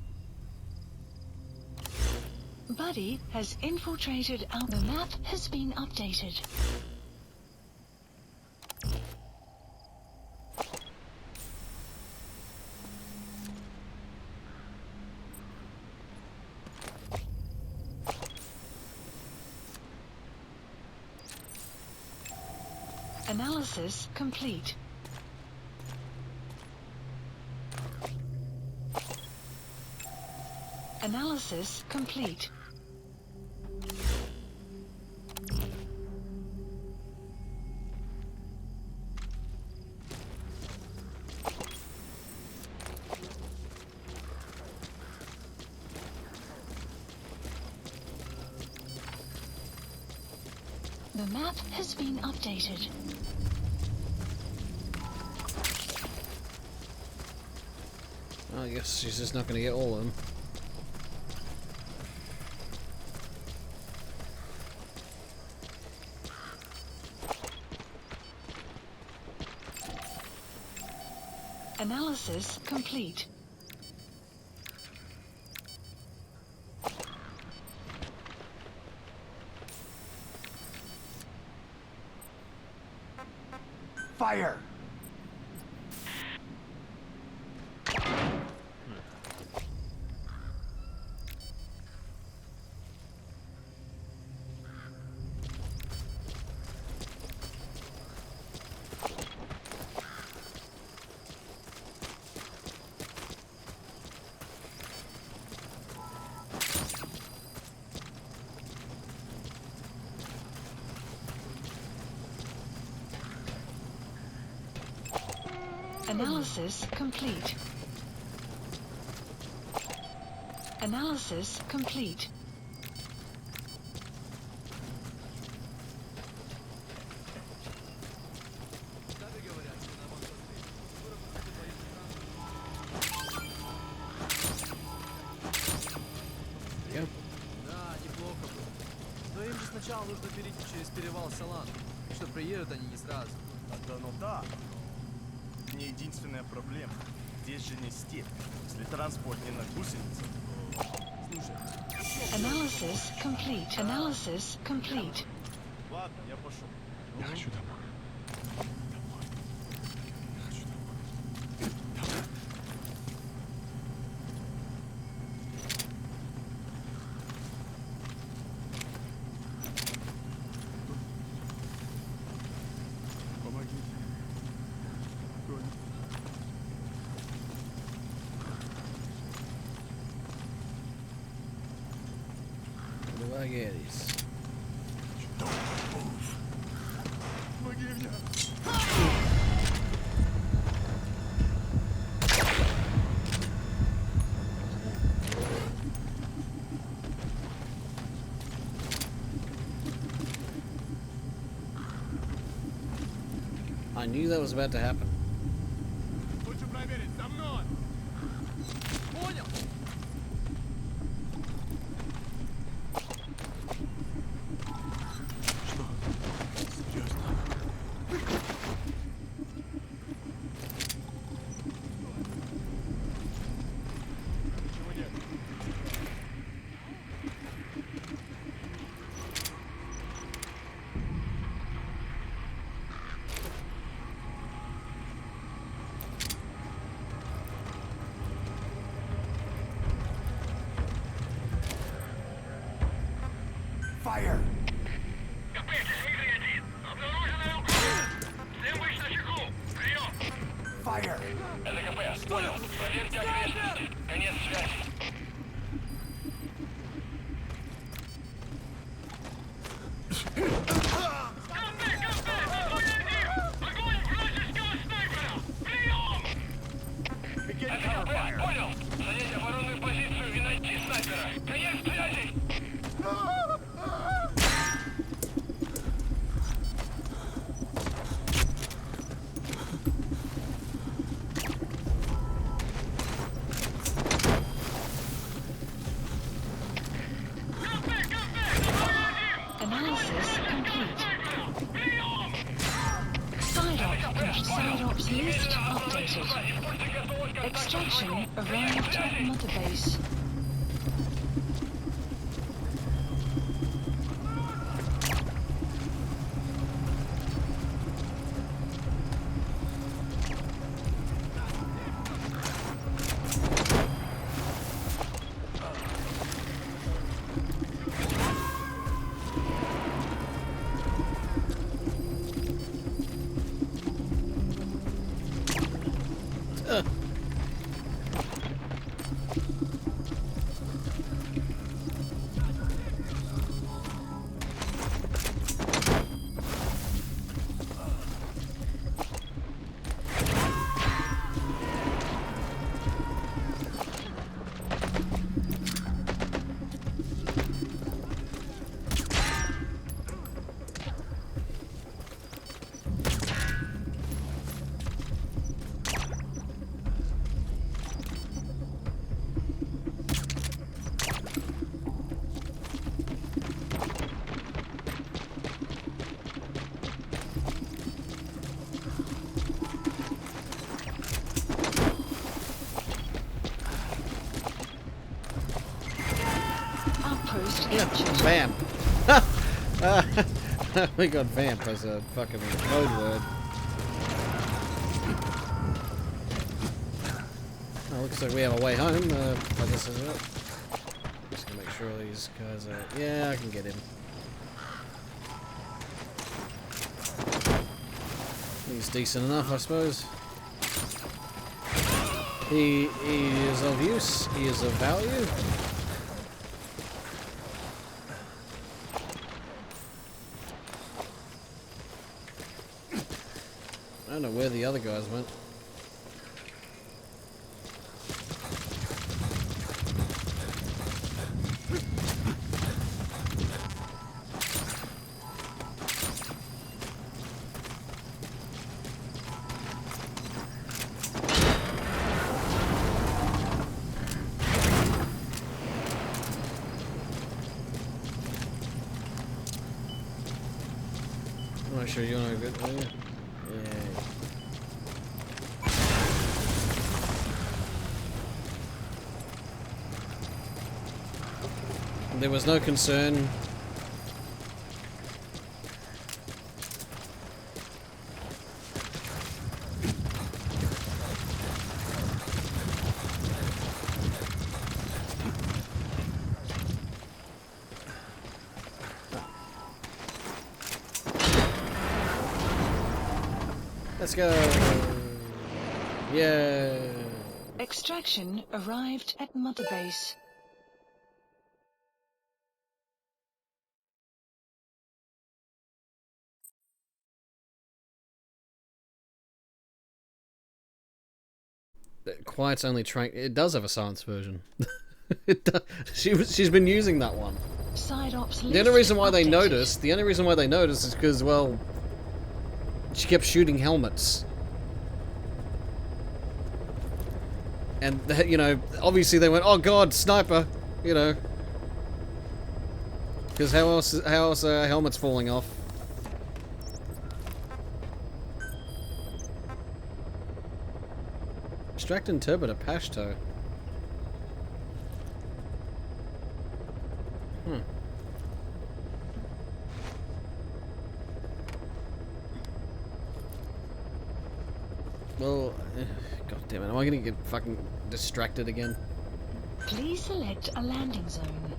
Buddy has infiltrated our... The map has been updated. Analysis complete. Analysis complete. The map has been updated. I guess she's just not going to get all of them. Analysis complete. Fire! Analysis complete. Analysis complete. Yeah. Да, неплохо было. Но им же сначала нужно перейти через перевал Салан, что приедут они не сразу. Да ну да. Не единственная проблема. Здесь же не степь. Если транспорт не на гусеницах, Analysis complete. Analysis complete. Ладно, я пошел. Я хочу домой. Помогите. Тони. What do I get? Is Помоги мне. I knew that was about to happen. Хочу проверить. За мной. Понял. Что? Серьезно? Ничего нет. Fire! Fire! Понял. Занять оборонную позицию и найти снайпера. Конец связи. Analysis complete. Side ops list updated. Extraction arrived at Mother Base. Vamp. We got vamp as a fucking code word. Oh, looks like we have a way home. This is it. Just gonna make sure these guys are. Yeah, I can get him. He's decent enough, I suppose. He is of use. He is of value. I don't know where the other guys went. I'm not sure you want to go there. Yeah. There was no concern. Let's go. Yeah. Extraction arrived at Mother Base. Quiet's only train. It does have a science version. It does. She's been using that one. Side ops The only reason why they noticed. The only reason why they noticed is because, well, she kept shooting helmets. And, you know, obviously they went, oh god, sniper, you know. Because how else are helmets falling off? Extract and turbot a Pashto. Well, god damn it, am I gonna get fucking distracted again? Please select a landing zone.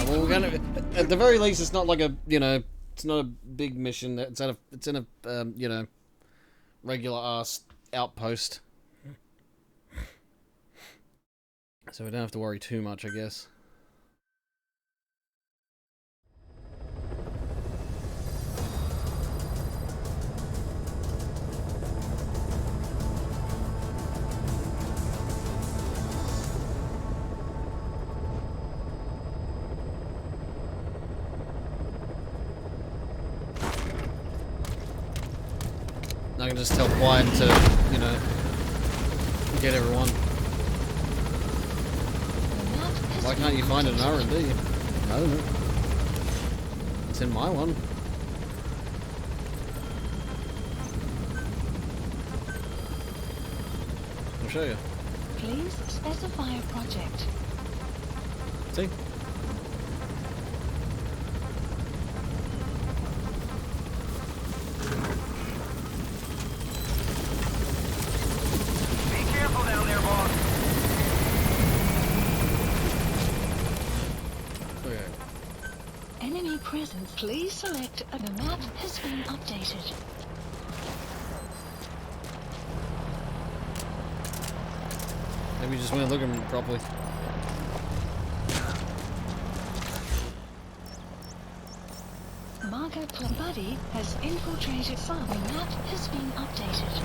Well, we're gonna, at the very least, it's not like a, you know, it's not a big mission. It's in a, you know, regular ass outpost. So we don't have to worry too much, I guess. I can just tell Quiet to, you know, get everyone. Why can't you find an R&D? I don't know. It's in my one. I'll show you. Please specify a project. See? Enemy presence. Please select. The map has been updated. Maybe you just want to look at them properly. Margaret Buddy has infiltrated some. The map has been updated.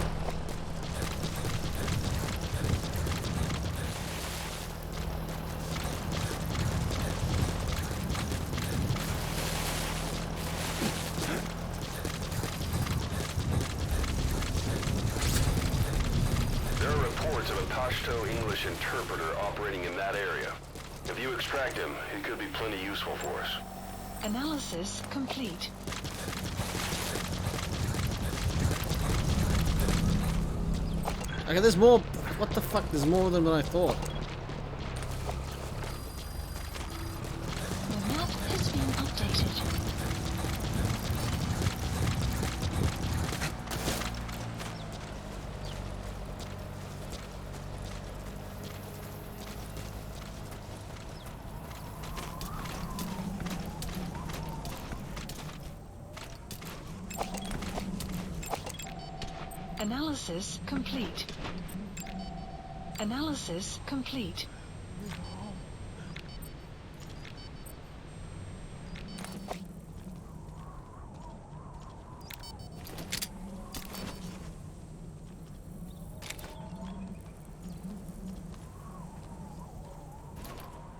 English interpreter operating in that area. If you extract him, it could be plenty useful for us. Analysis complete. Okay, there's more. What the fuck? There's more than I thought. The map has been updated. Analysis complete. Analysis complete.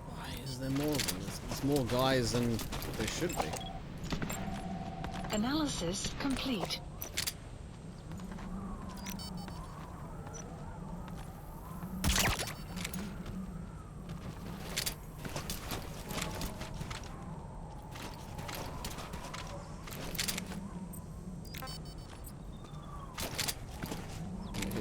Why is there more of them? There's more guys than there should be. Analysis complete.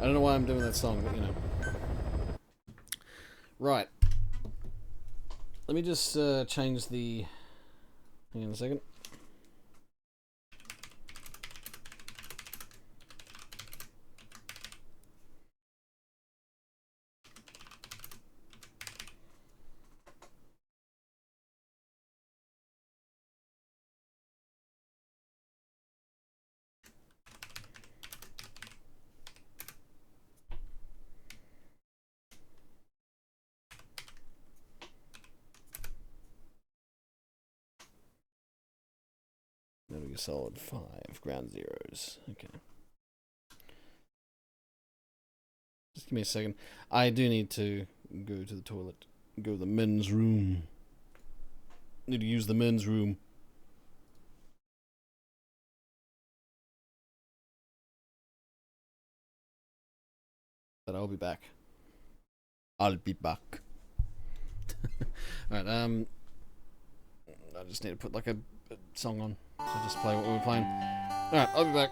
I don't know why I'm doing that song, but you know. Right. Let me just change the... Hang on a second. Metal Gear Solid 5, Ground Zeroes. Okay. Just give me a second. I do need to go to the toilet. Go to the men's room. Need to use the men's room. But I'll be back. I'll be back. Alright, I just need to put like a song on. So just play what we were playing. Alright, I'll be back.